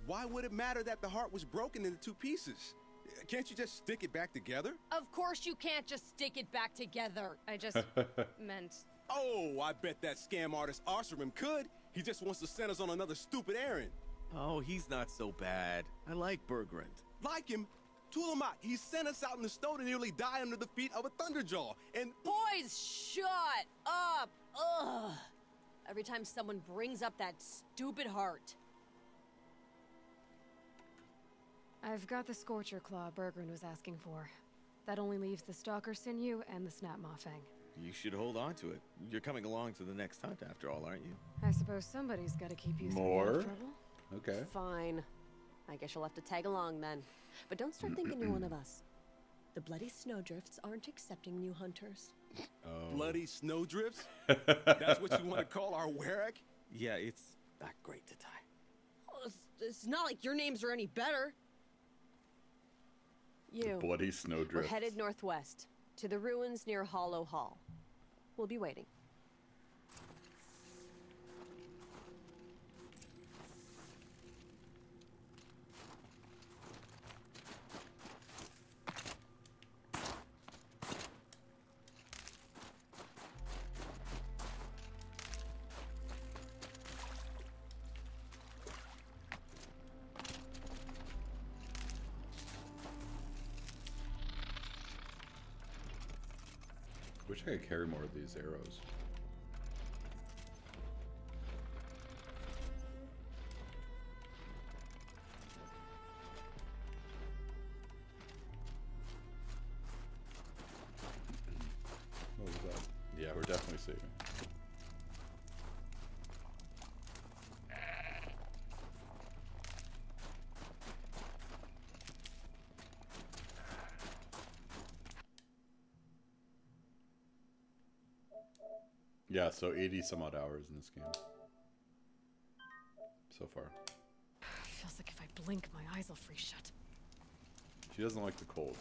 Why would it matter that the heart was broken into 2 pieces? Can't you just stick it back together? Of course you can't just stick it back together. I just meant... Oh, I bet that scam artist Arsarim could. He just wants to send us on another stupid errand. Oh, he's not so bad. I like Bergrand. Like him? Tulamat, he sent us out in the snow to nearly die under the feet of a Thunderjaw, and... Boys, shut up! Ugh! Every time someone brings up that stupid heart. I've got the Scorcher Claw Bergren was asking for. That only leaves the Stalker Sinew and the Snap Maw Fang. You should hold on to it. You're coming along to the next hunt after all, aren't you? I suppose somebody's got to keep you out More? of trouble. Okay. Fine. I guess you'll have to tag along then. But don't start thinking you're one of us. The bloody snowdrifts aren't accepting new hunters. Oh. Bloody snowdrifts? That's what you want to call our Werak? Yeah, it's not great to tie. Oh, it's not like your names are any better. You. Bloody snowdrift. We're headed northwest, to the ruins near Hollow Hall. We'll be waiting. Wish I could carry more of these arrows. What was that? Yeah, we're definitely saving. Yeah, so 80 some odd hours in this game. So far. Feels like if I blink, my eyes will freeze shut. She doesn't like the cold.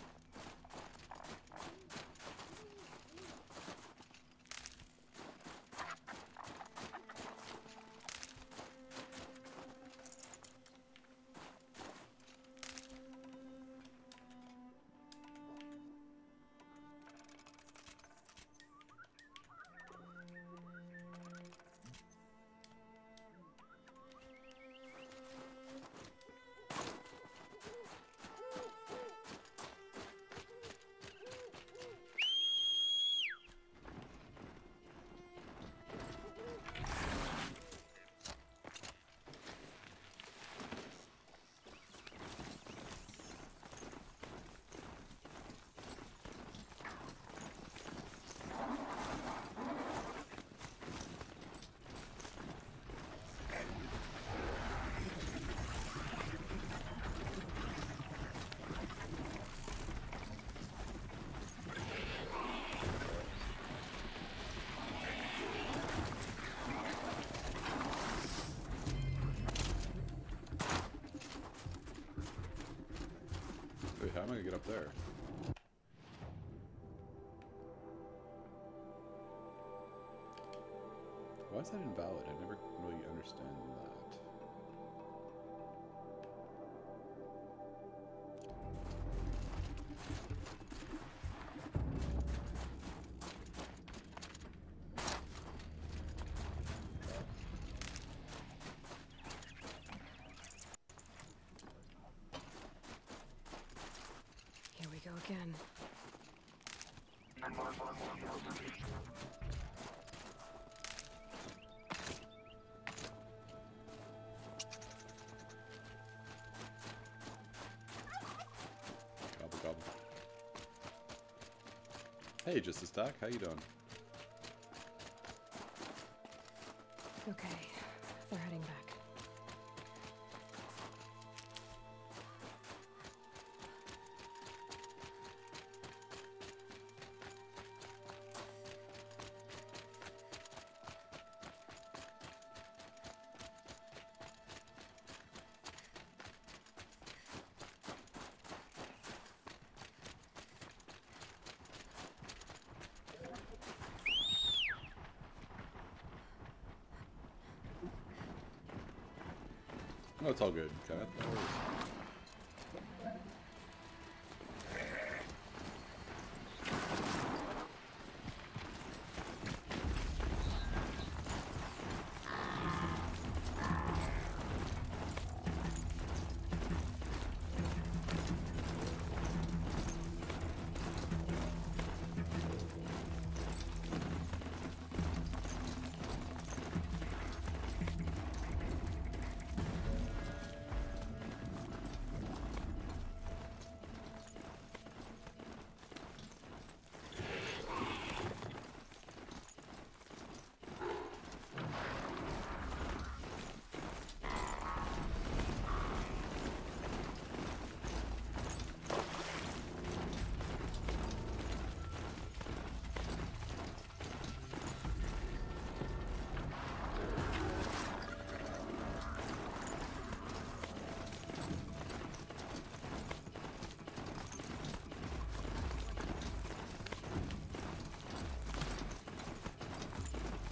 Wait, how am I gonna get up there? Why is that invalid? I never really understand that. again. Gobble, gobble. Hey, just a stack. How you doing? Okay, they're heading back. No, it's all good. Okay. No worries.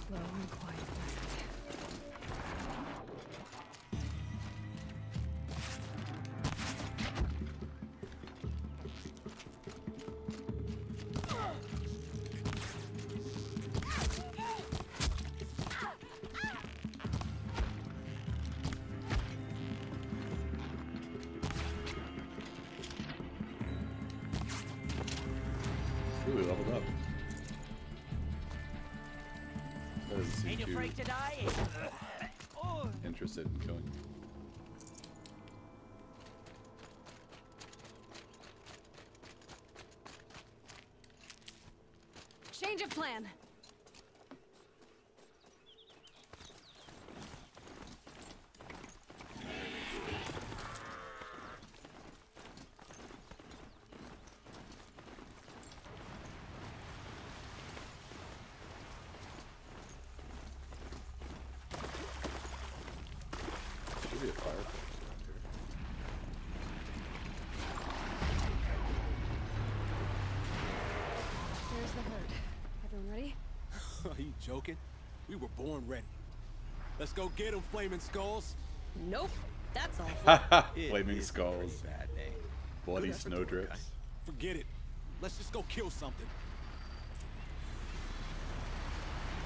Slow and quiet. Ooh, we leveled up. That doesn't seem Ain't you too afraid to die? interested in killing me. Change of plan. Should be a fireplace around here. There's the herd. Everyone ready? Are you joking? We were born ready. Let's go get them, flaming skulls. Nope. That's awful. Flaming It is a skulls. pretty bad name. Bloody Good effort, snowdrifts. Forget it. Let's just go kill something.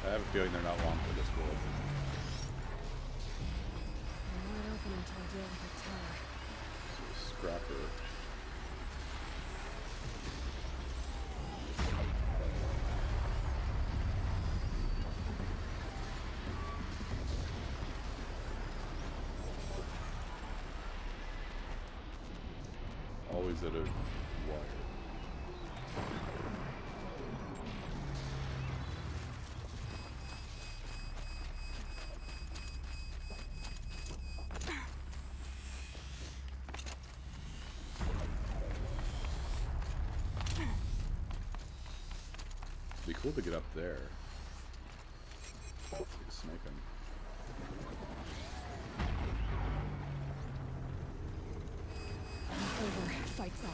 I have a feeling they're not long for this world. I'm wide open until I deal with the tower. Scrapper. Always at a wire. It'd be cool to get up there. Snake him. It's over. Fight's on.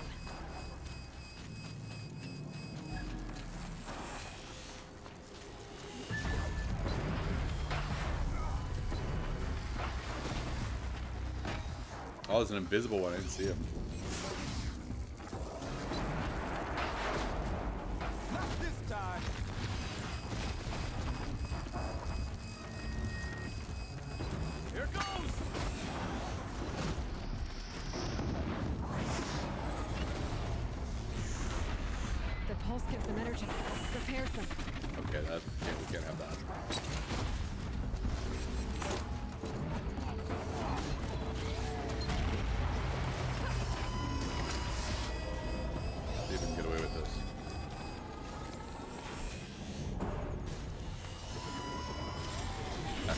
Oh, there's an invisible one. I didn't see him. Not this time. Here goes. pulse gives them energy, repairs them. Okay, we can't have that. See if we can get away with this.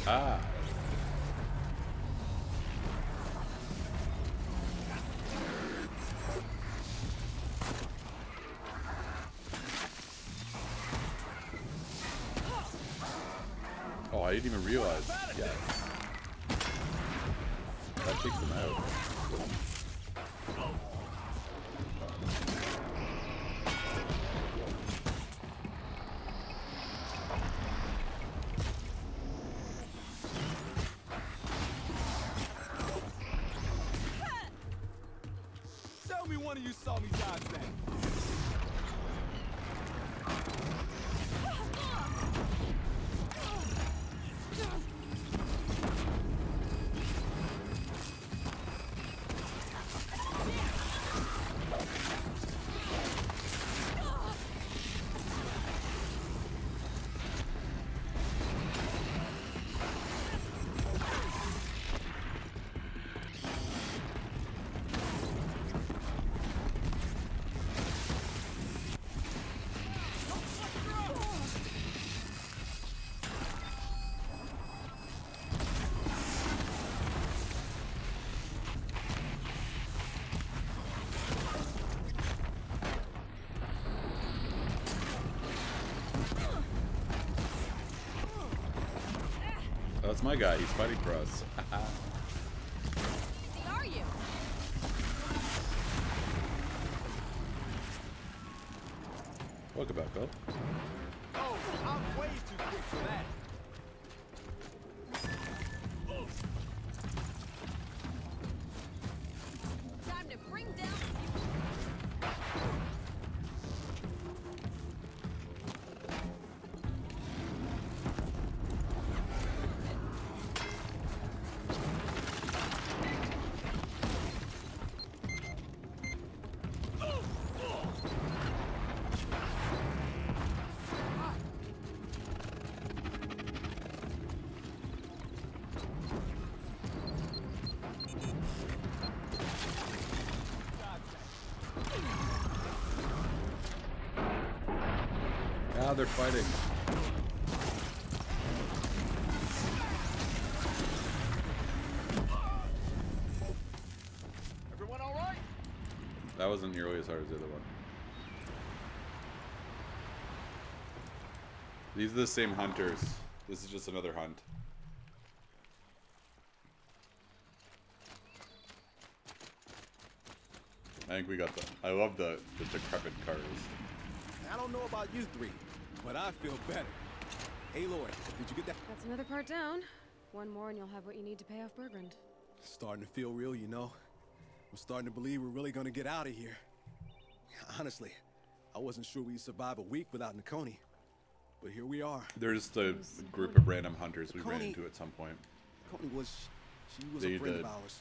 Aha! Oh, I didn't even realize. Yeah. That takes them out. Tell me one of you saw me dodge that. Oh, that's my guy. He's fighting for us. Who are you? Welcome back, Phil. Oh, I'm way too quick for that. Time to bring down. Now they're fighting. Everyone all right? That wasn't nearly as hard as the other one. These are the same hunters. This is just another hunt. I think we got the... I love the decrepit cars. I don't know about you three, but I feel better. Hey, Lloyd, did you get that? That's another part down. One more and you'll have what you need to pay off Bergrund. Starting to feel real, you know. I'm starting to believe we're really gonna get out of here. Honestly, I wasn't sure we'd survive a week without Nakoni. But here we are. There's just a group of random hunters we ran Nakoni- into at some point. Nakoni was... she was They a friend did of ours.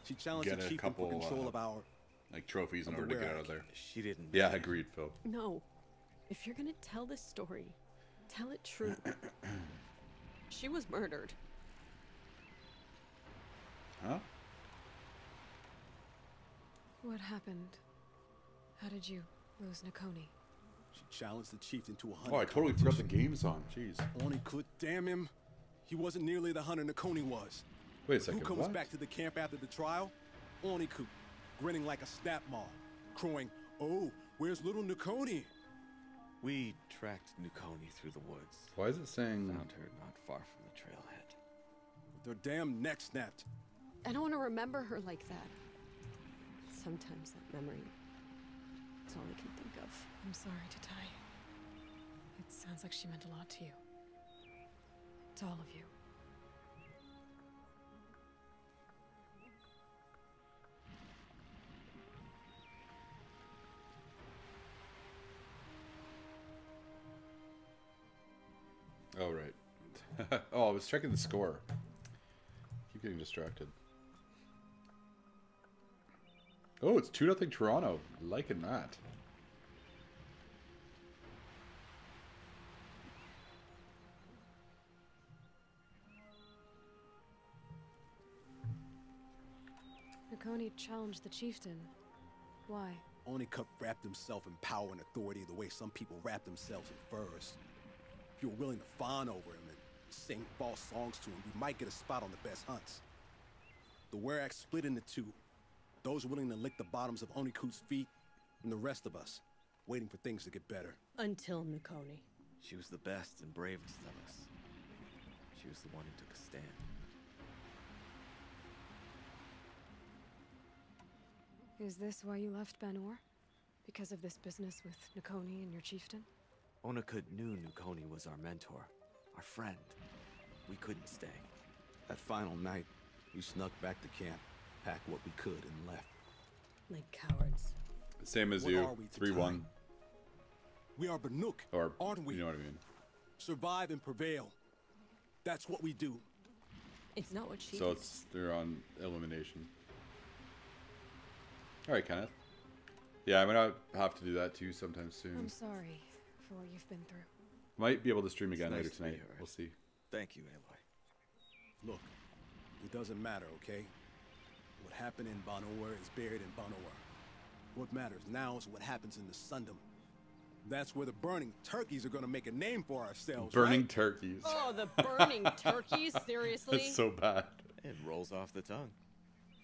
She challenged get the a chief for couple, control of our... Like trophies in Of the order to get out Warrack. of there. She didn't. Yeah, agreed, Phil. No. If you're gonna tell this story, tell it true. She was murdered. Huh? What happened? How did you lose Nakoni? She challenged the chieftain to a hunting Oh, I totally forgot the competition. game's on. Jeez. Only could damn him. He wasn't nearly the hunter Nakoni was. Wait a second, Who comes what? back to the camp after the trial? Oniku, grinning like a snap maw, crowing, "Oh, where's little Nakoni?" We tracked Nakoni through the woods. Why is it saying... Found her not far from the trailhead. With her damn neck snapped. I don't want to remember her like that. Sometimes that memory, it's all I can think of. I'm sorry, Tatai. It sounds like she meant a lot to you. To all of you. Oh, right. Oh, I was checking the score. Keep getting distracted. Oh, it's 2-0 Toronto. Liking that. Nakoni challenged the chieftain. Why? Onikuk wrapped himself in power and authority the way some people wrap themselves in furs. If you're willing to fawn over him and sing false songs to him, you might get a spot on the best hunts. The Werak split into two. Those willing to lick the bottoms of Onikuk's feet, and the rest of us, waiting for things to get better. Until Nakoni. She was the best and bravest of us. She was the one who took a stand. Is this why you left Banor? Because of this business with Nakoni and your chieftain? Onakut knew Nakoni was our mentor, our friend. We couldn't stay. That final night, we snuck back to camp, packed what we could, and left. Like cowards. Same as What you. are we to 3-1. time? We are Banuk, Or, aren't we? you know what I mean. Survive and prevail. That's what we do. It's not what she So is. they're on elimination. Alright, Kenneth. Yeah, I'm gonna have to do that too sometime soon. I'm sorry for what you've been through. Might be able to stream again It's later nice to be tonight. here. We'll see. Thank you, Aloy. Look, it doesn't matter, okay? What happened in Banor is buried in Banor. What matters now is what happens in the Sundom. That's where the burning turkeys are gonna make a name for ourselves, Burning right? turkeys. Oh, the burning turkeys? Seriously? That's so bad. It rolls off the tongue.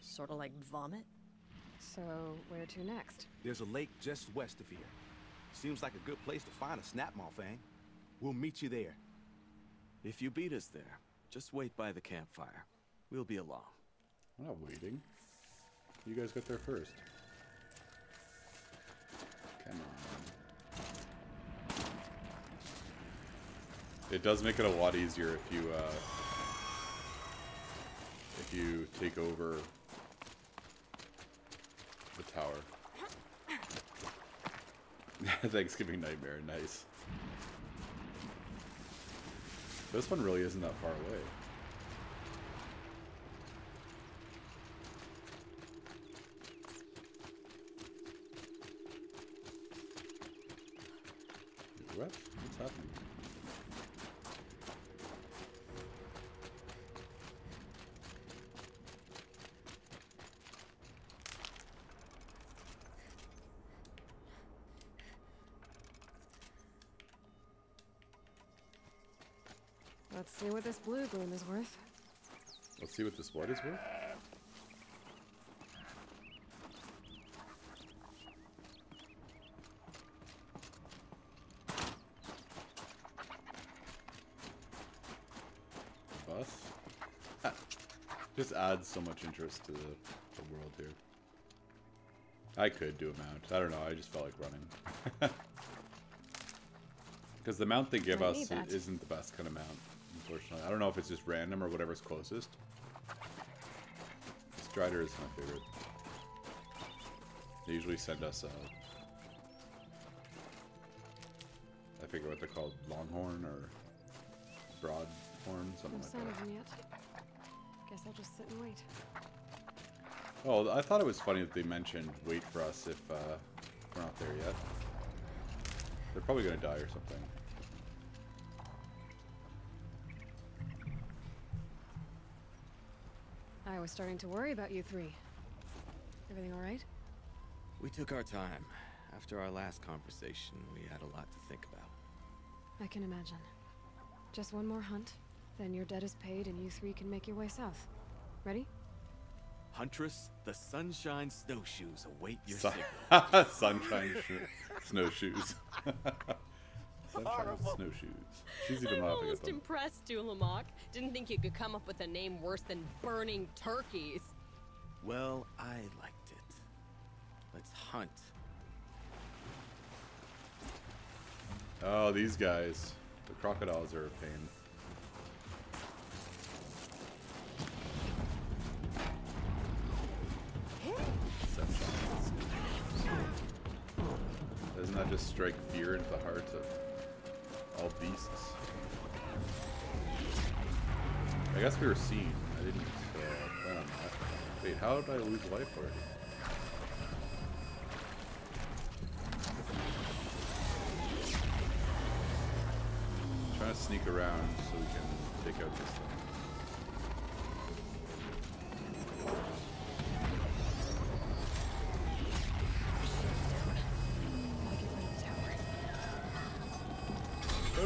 Sort of like vomit? So, where to next? There's a lake just west of here. Seems like a good place to find a snapmaw fang. We'll meet you there. If you beat us there, just wait by the campfire. We'll be along. I'm not waiting. You guys got there first. Come on. It does make it a lot easier if you take over the tower. Thanksgiving Nightmare, nice. This one really isn't that far away. What? What's happening? Let's see what this blue gloom is worth. Let's see what this what is worth. Bus? Just adds so much interest to the world here. I could do a mount. I don't know. I just felt like running. Because the mount they give I us need that. isn't the best kind of mount, unfortunately. I don't know if it's just random or whatever's closest. Strider is my favorite. They usually send us I forget what they're called, Longhorn or Broadhorn, something No like sign that. of him yet. Guess I'll just sit and wait. Oh, I thought it was funny that they mentioned wait for us if we're not there yet. They're probably gonna die or something. I was starting to worry about you three. Everything all right? We took our time. After our last conversation, we had a lot to think about. I can imagine. Just one more hunt, then your debt is paid and you three can make your way south. Ready? Huntress, the Sunshine Snowshoes await your Sun- signal. Sunshine snowshoes. Sunshine snowshoes. She's even I'm laughing at almost them. impressed, Dulamok. Didn't think you could come up with a name worse than burning turkeys. Well, I liked it. Let's hunt. Oh, these guys. The crocodiles are a pain. Doesn't that just strike fear into the hearts of all beasts? I guess we were seen. I didn't plan on that. Wait, how did I lose life already? I'm trying to sneak around so we can take out this thing.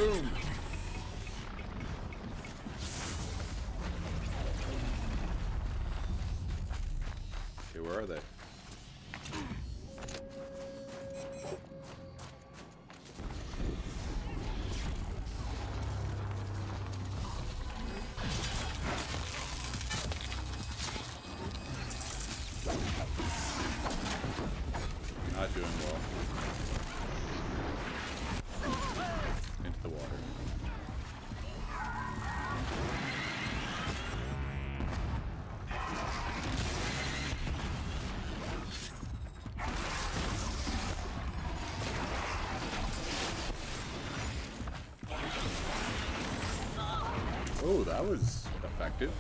Boom! Okay, where are they? Not doing well. Into the water. Oh, that was effective.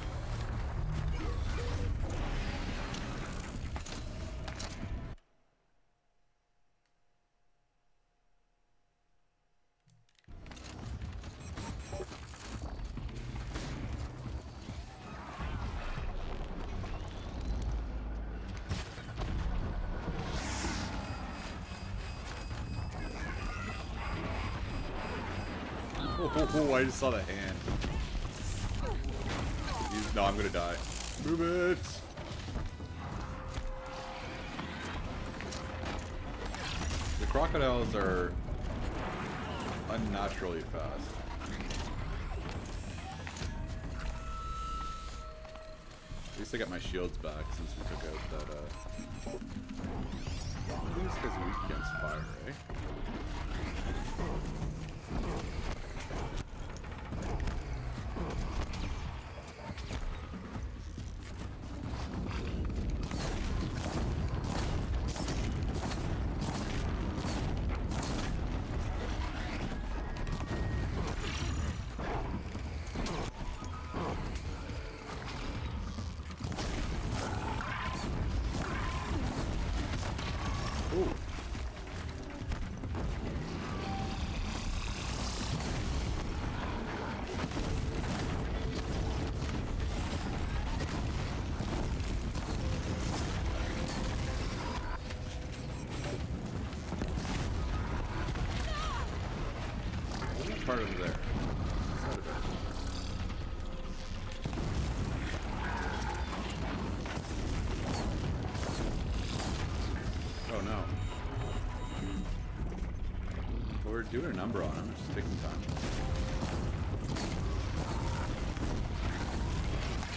Oh, I just saw the hand. No, I'm gonna die. Move it! The crocodiles are unnaturally fast. At least I got my shields back since we took out that, I think this guy's weak against fire, eh? Part of there. Side of it. Oh no. Well, we're doing a number on him, it's just taking time.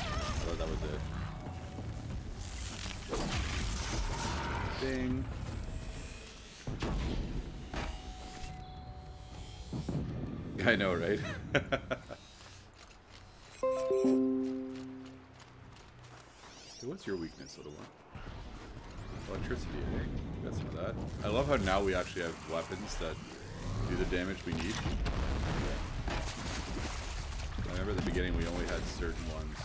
I thought that was it. Ding. I know, right? So what's your weakness, little one? Electricity, eh? Got some of that. I love how now we actually have weapons that do the damage we need. I remember at the beginning we only had certain ones.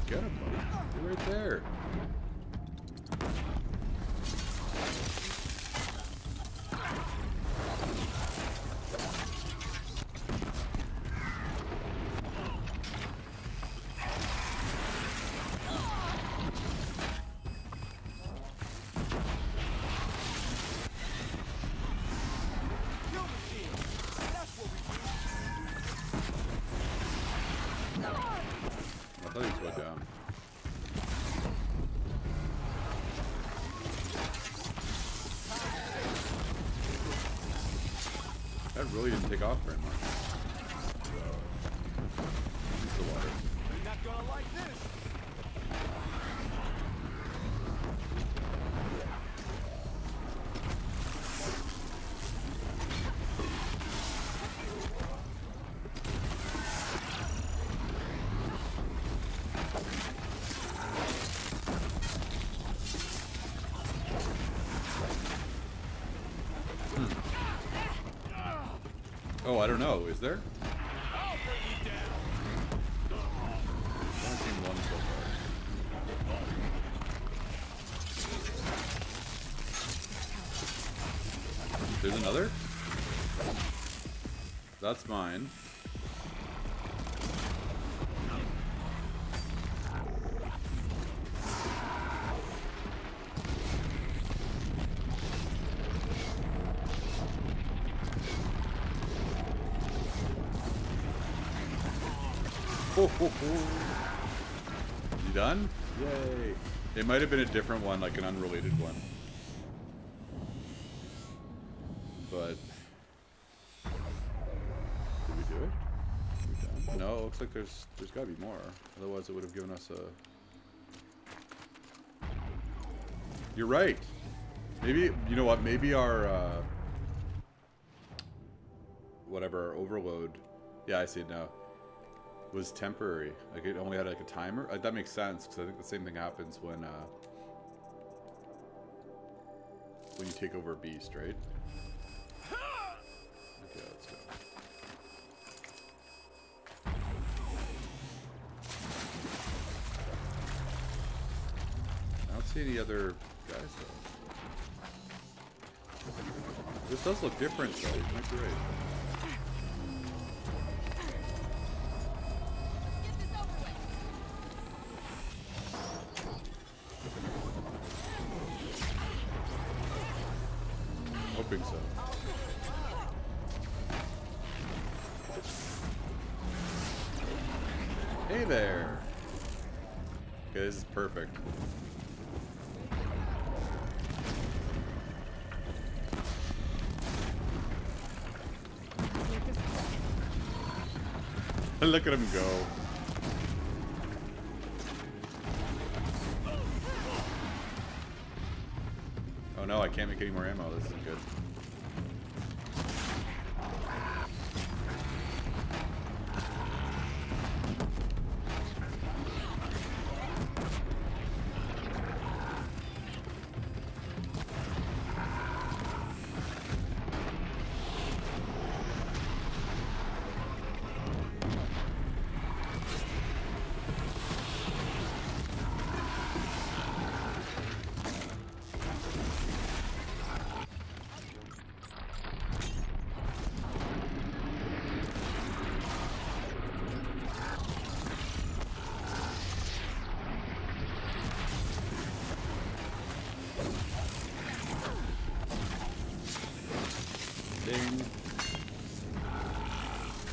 Get him, buddy. You're right there. I thought he was going down. That really didn't take off very much. Use the water. You're not gonna like this. Oh, I don't know. Is there? I'll bring you down. I've only seen one so far. There's another? That's mine. You done? Yay. It might have been a different one, like an unrelated one. But did we do it? Are we done? No, it looks like there's gotta be more. Otherwise it would have given us a... You're right. Maybe, you know what, maybe our whatever, our overload, yeah, I see it now, was temporary. Like it only had like a timer. Like, that makes sense, because I think the same thing happens when you take over a beast, right? Okay, let's go. I don't see any other guys though. This does look different though, you might be right. Hoping so. Hey there! Okay, this is perfect. Look at him go. Oh no, I can't make any more ammo. This isn't good.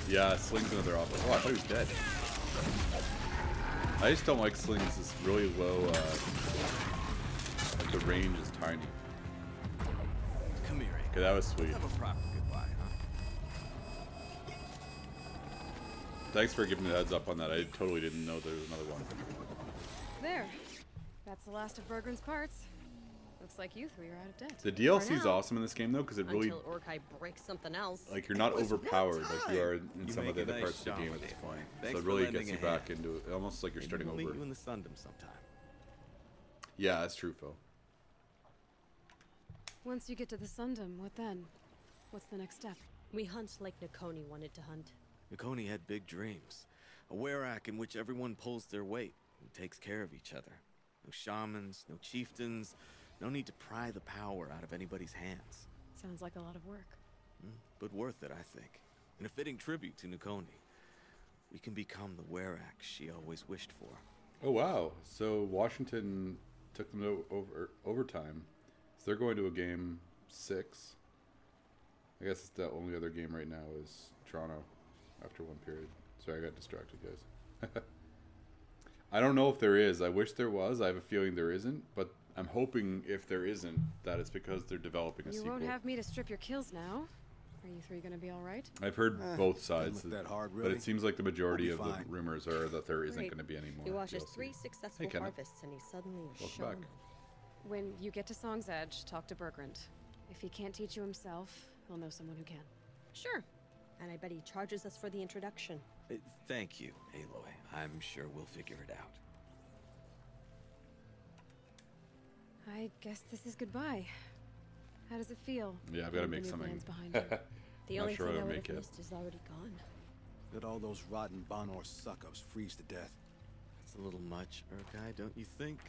Yeah, sling's another option. Oh, I thought he was dead. I just don't like slings. It's really low. Like the range is tiny. Come here. Okay, that was sweet. Have a proper goodbye, huh? Thanks for giving me the heads up on that. I totally didn't know there was another one. There. That's the last of Bergren's parts. Looks like you three are out of debt. The DLC is awesome in this game though, because it really, until Orkai breaks something else. like, you're not overpowered like you are in some of the other parts of the game at this point. So it really gets you back into it, almost like you're starting over. We'll meet you in the Sundom sometime. Yeah, that's true, Phil. Once you get to the Sundom, what then? What's the next step? We hunt like Nakoni wanted to hunt. Nakoni had big dreams. A werak in which everyone pulls their weight and takes care of each other. No shamans, no chieftains, no need to pry the power out of anybody's hands. Sounds like a lot of work. But worth it, I think. And a fitting tribute to Nakoni. We can become the werak she always wished for. Oh wow! So Washington took them to overtime. So they're going to a game 6. I guess the only other game right now is Toronto after one period. Sorry, I got distracted, guys. I don't know if there is. I wish there was. I have a feeling there isn't, but I'm hoping if there isn't, that it's because they're developing a sequel. You won't have me to strip your kills now. Are you three gonna be all right? I've heard both sides, that hard, really. but it seems like the majority of the fine. rumors are that there isn't going to be any more. He watches DLC. 3 successful harvests and he's suddenly a Welcome shaman. back. When you get to Song's Edge, talk to Bergrand. If he can't teach you himself, he'll know someone who can. Sure. And I bet he charges us for the introduction. Thank you, Aloy. I'm sure we'll figure it out. I guess this is goodbye. How does it feel? Yeah, I've got to make something. The only thing I would have missed is already gone. Let all those rotten Bonor suck-ups freeze to death. It's a little much, Urkai, don't you think?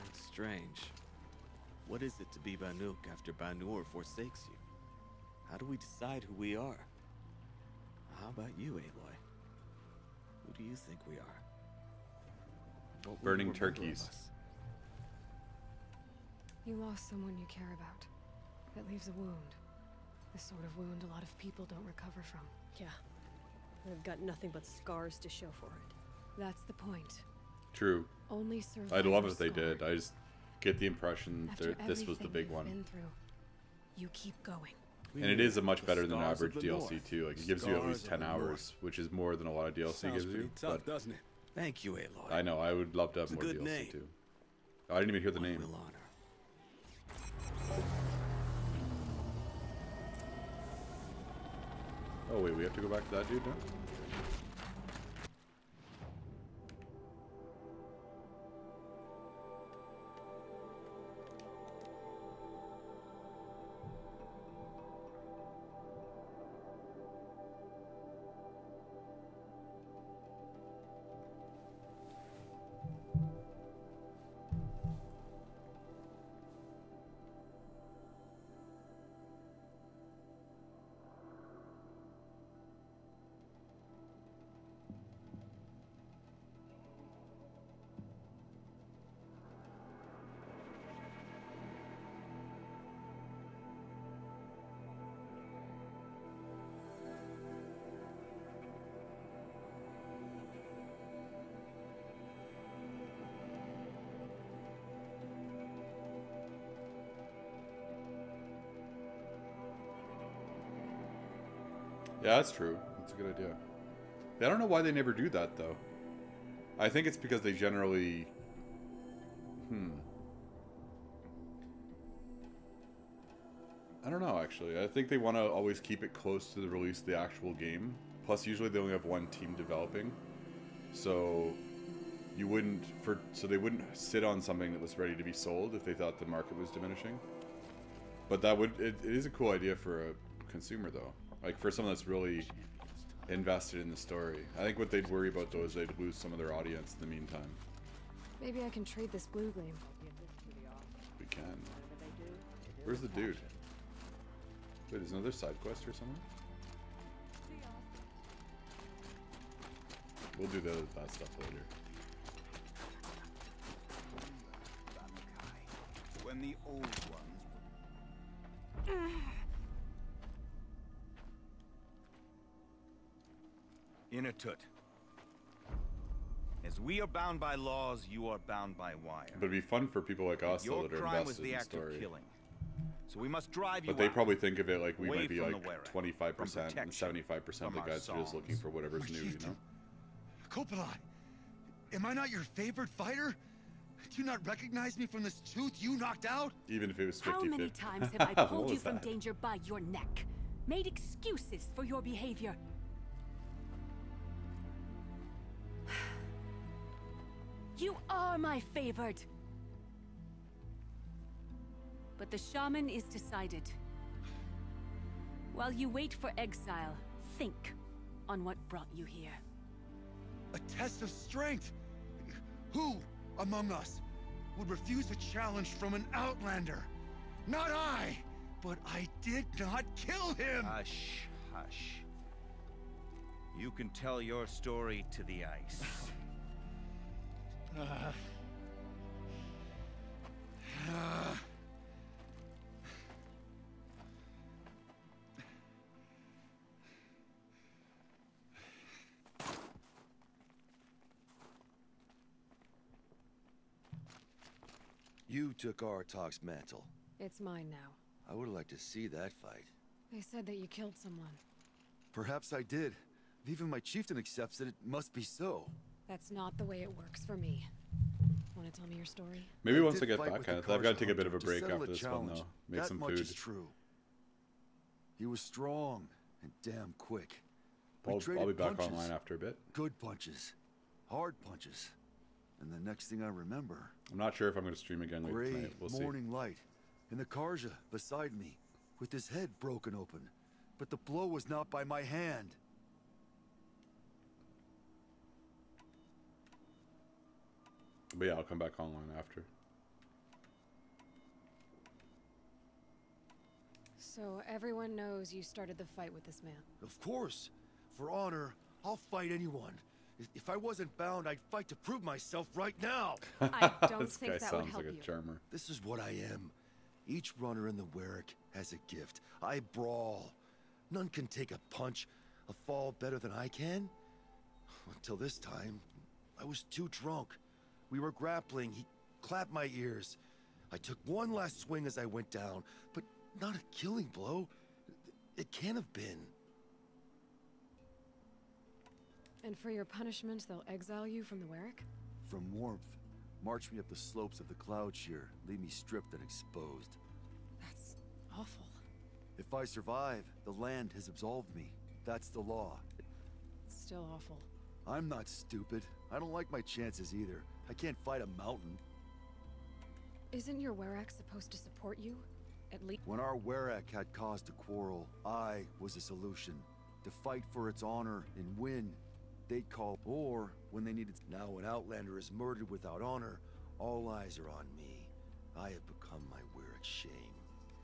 It's strange. What is it to be Banuk after Banur forsakes you? How do we decide who we are? How about you, Aloy? Who do you think we are? What will Burning you remember of turkeys. us? You lost someone you care about. That leaves a wound. The sort of wound a lot of people don't recover from. Yeah. I've got nothing but scars to show for it. That's the point. True. Only I'd love survivors if they scar. did. I just get the impression After that this was the everything big you've one. been through, you keep going. And it is a much better than Scars of average the DLC North. too. Like it gives you at least Scars 10 of the hours, North. which is more than a lot of DLC Sounds gives pretty you. tough, But doesn't it? Thank you, Aloy. I know I would love to have It's a more good DLC name. too. Oh, I didn't even hear the One name. will honor. Oh wait, we have to go back to that dude now? Yeah, that's true. That's a good idea. I don't know why they never do that, though. I think it's because they generally... I don't know, actually. I think they want to always keep it close to the release of the actual game. Plus, usually they only have one team developing. So... you wouldn't... So they wouldn't sit on something that was ready to be sold if they thought the market was diminishing. But that would... It is a cool idea for a consumer, though. Like, for someone that's really invested in the story. I think what they'd worry about, though, is they'd lose some of their audience in the meantime. Maybe I can trade this blue gleam. We can. Where's the dude? Wait, there's another side quest or something? We'll do that stuff later. When the old ones Inatut. As we are bound by laws, you are bound by wire. But it'd be fun for people like us, though, Your that are crime was invested the in the act of story. killing. So we must drive you But they out. probably think of it like we Away might be from like the Warwick, 25% from and protection, 75% of from the our guys are just looking songs. for whatever's My new, you chieftain. know? Coppola, am I not your favorite fighter? Do you not recognize me from this tooth you knocked out? Even if it was 50-50. How many times have I What pulled you was from that? danger by your neck? Made excuses for your behavior? You are my favored. But the shaman is decided. While you wait for exile, think on what brought you here. A test of strength. Who among us would refuse a challenge from an outlander? Not I, but I did not kill him. Hush, hush. You can tell your story to the ice. You took Artok's mantle. It's mine now. I would have liked to see that fight. They said that you killed someone. Perhaps I did. If even my chieftain accepts it, it must be so. That's not the way it works for me. Want to tell me your story? Maybe I once I did get fight back with on the it. I've got to take a Karja bit of a hunter to break settle after a this one, challenge. though. Make That some much food. is true. He was strong and damn quick. We I'll traded be back punches. online after a bit. Good punches. Hard punches. And the next thing I remember, I'm not sure if I'm going to stream again later gray tonight. We'll see. morning light, and the Karja beside me, with his head broken open. But the blow was not by my hand. But yeah, I'll come back online after. So everyone knows you started the fight with this man. Of course. For honor, I'll fight anyone. If I wasn't bound, I'd fight to prove myself right now. I don't This think guy that would sounds help like a you. charmer. This is what I am. Each runner in the Warwick has a gift. I brawl. None can take a punch. a fall better than I can? Until this time, I was too drunk. We were grappling. He clapped my ears. I took one last swing as I went down, but not a killing blow. It can't have been. And for your punishment, they'll exile you from the Warwick? From warmth, march me up the slopes of the cloud shear, leave me stripped and exposed. That's awful. If I survive, the land has absolved me. That's the law. It's still awful. I'm not stupid. I don't like my chances either. I can't fight a mountain. Isn't your Warwick supposed to support you? At least. When our Warwick had cause to quarrel, I was a solution. To fight for its honor and win. They'd call, or when they needed. Now, an Outlander is murdered without honor, all eyes are on me. I have become my Warwick's shame.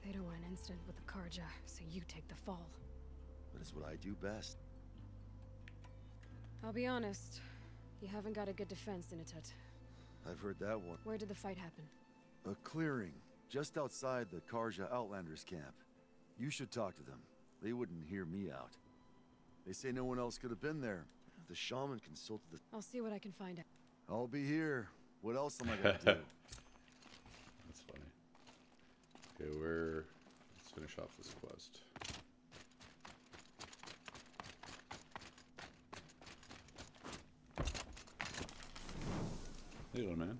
They don't want an incident with the Karja, so you take the fall. That is what I do best. I'll be honest, you haven't got a good defense in Inuttut. I've heard that one. Where did the fight happen? A clearing, just outside the Karja Outlanders camp. You should talk to them. They wouldn't hear me out. They say no one else could have been there. The shaman consulted the... I'll see what I can find out. I'll be here. What else am I gonna do? That's funny. Okay, let's finish off this quest. Hey, little man.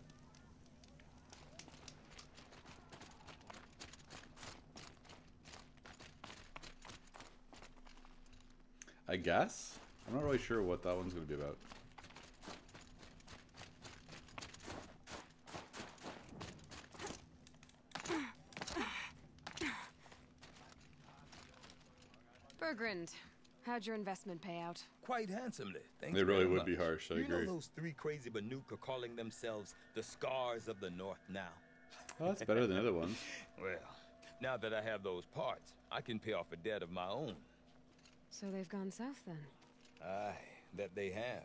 I guess? I'm not really sure what that one's going to be about. Bergrand, how'd your investment pay out? Quite handsomely. Thanks They really very would be much. harsh, I You agree. know those three crazy Banuk are calling themselves the Scars of the North now. Oh, that's better than other ones. Well, now that I have those parts, I can pay off a debt of my own. So they've gone south then? Aye, that they have.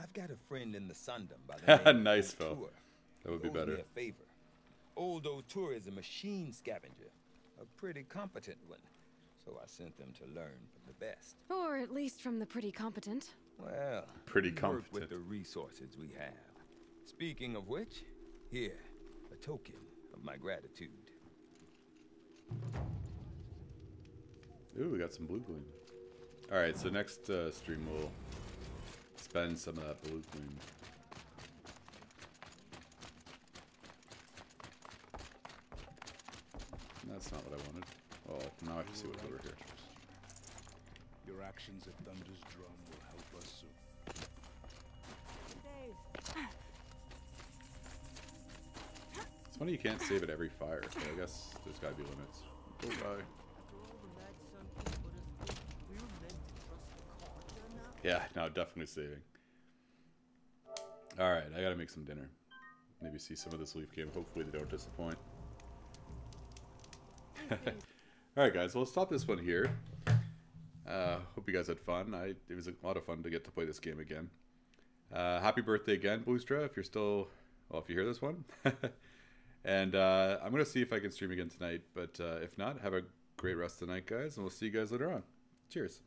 I've got a friend in the Sundom by the name of Nice, Phil. O'Toole. That would be He owes better. me a favor. Old O'Toole is a machine scavenger, a pretty competent one. So I sent them to learn from the best. Or at least from the pretty competent. Well, Pretty we work competent. with the resources we have. Speaking of which, here, a token of my gratitude. Ooh, we got some blue gleam. Alright, so next stream we'll spend some of that blue gleam. That's not what I wanted. Oh, now I can see what's over here. Your actions at Thunder's Drum will help us soon. It's funny you can't save at every fire, so I guess there's gotta be limits. Oh, bye. Yeah, no, definitely saving. Alright, I gotta make some dinner. Maybe see some of this Leaf game. Hopefully they don't disappoint. Alright guys, well, let's stop this one here. Hope you guys had fun. It was a lot of fun to get to play this game again. Happy birthday again, Bluestra, if you're still... Well, if you hear this one. And I'm going to see if I can stream again tonight. But if not, have a great rest of the night, guys. And we'll see you guys later on. Cheers.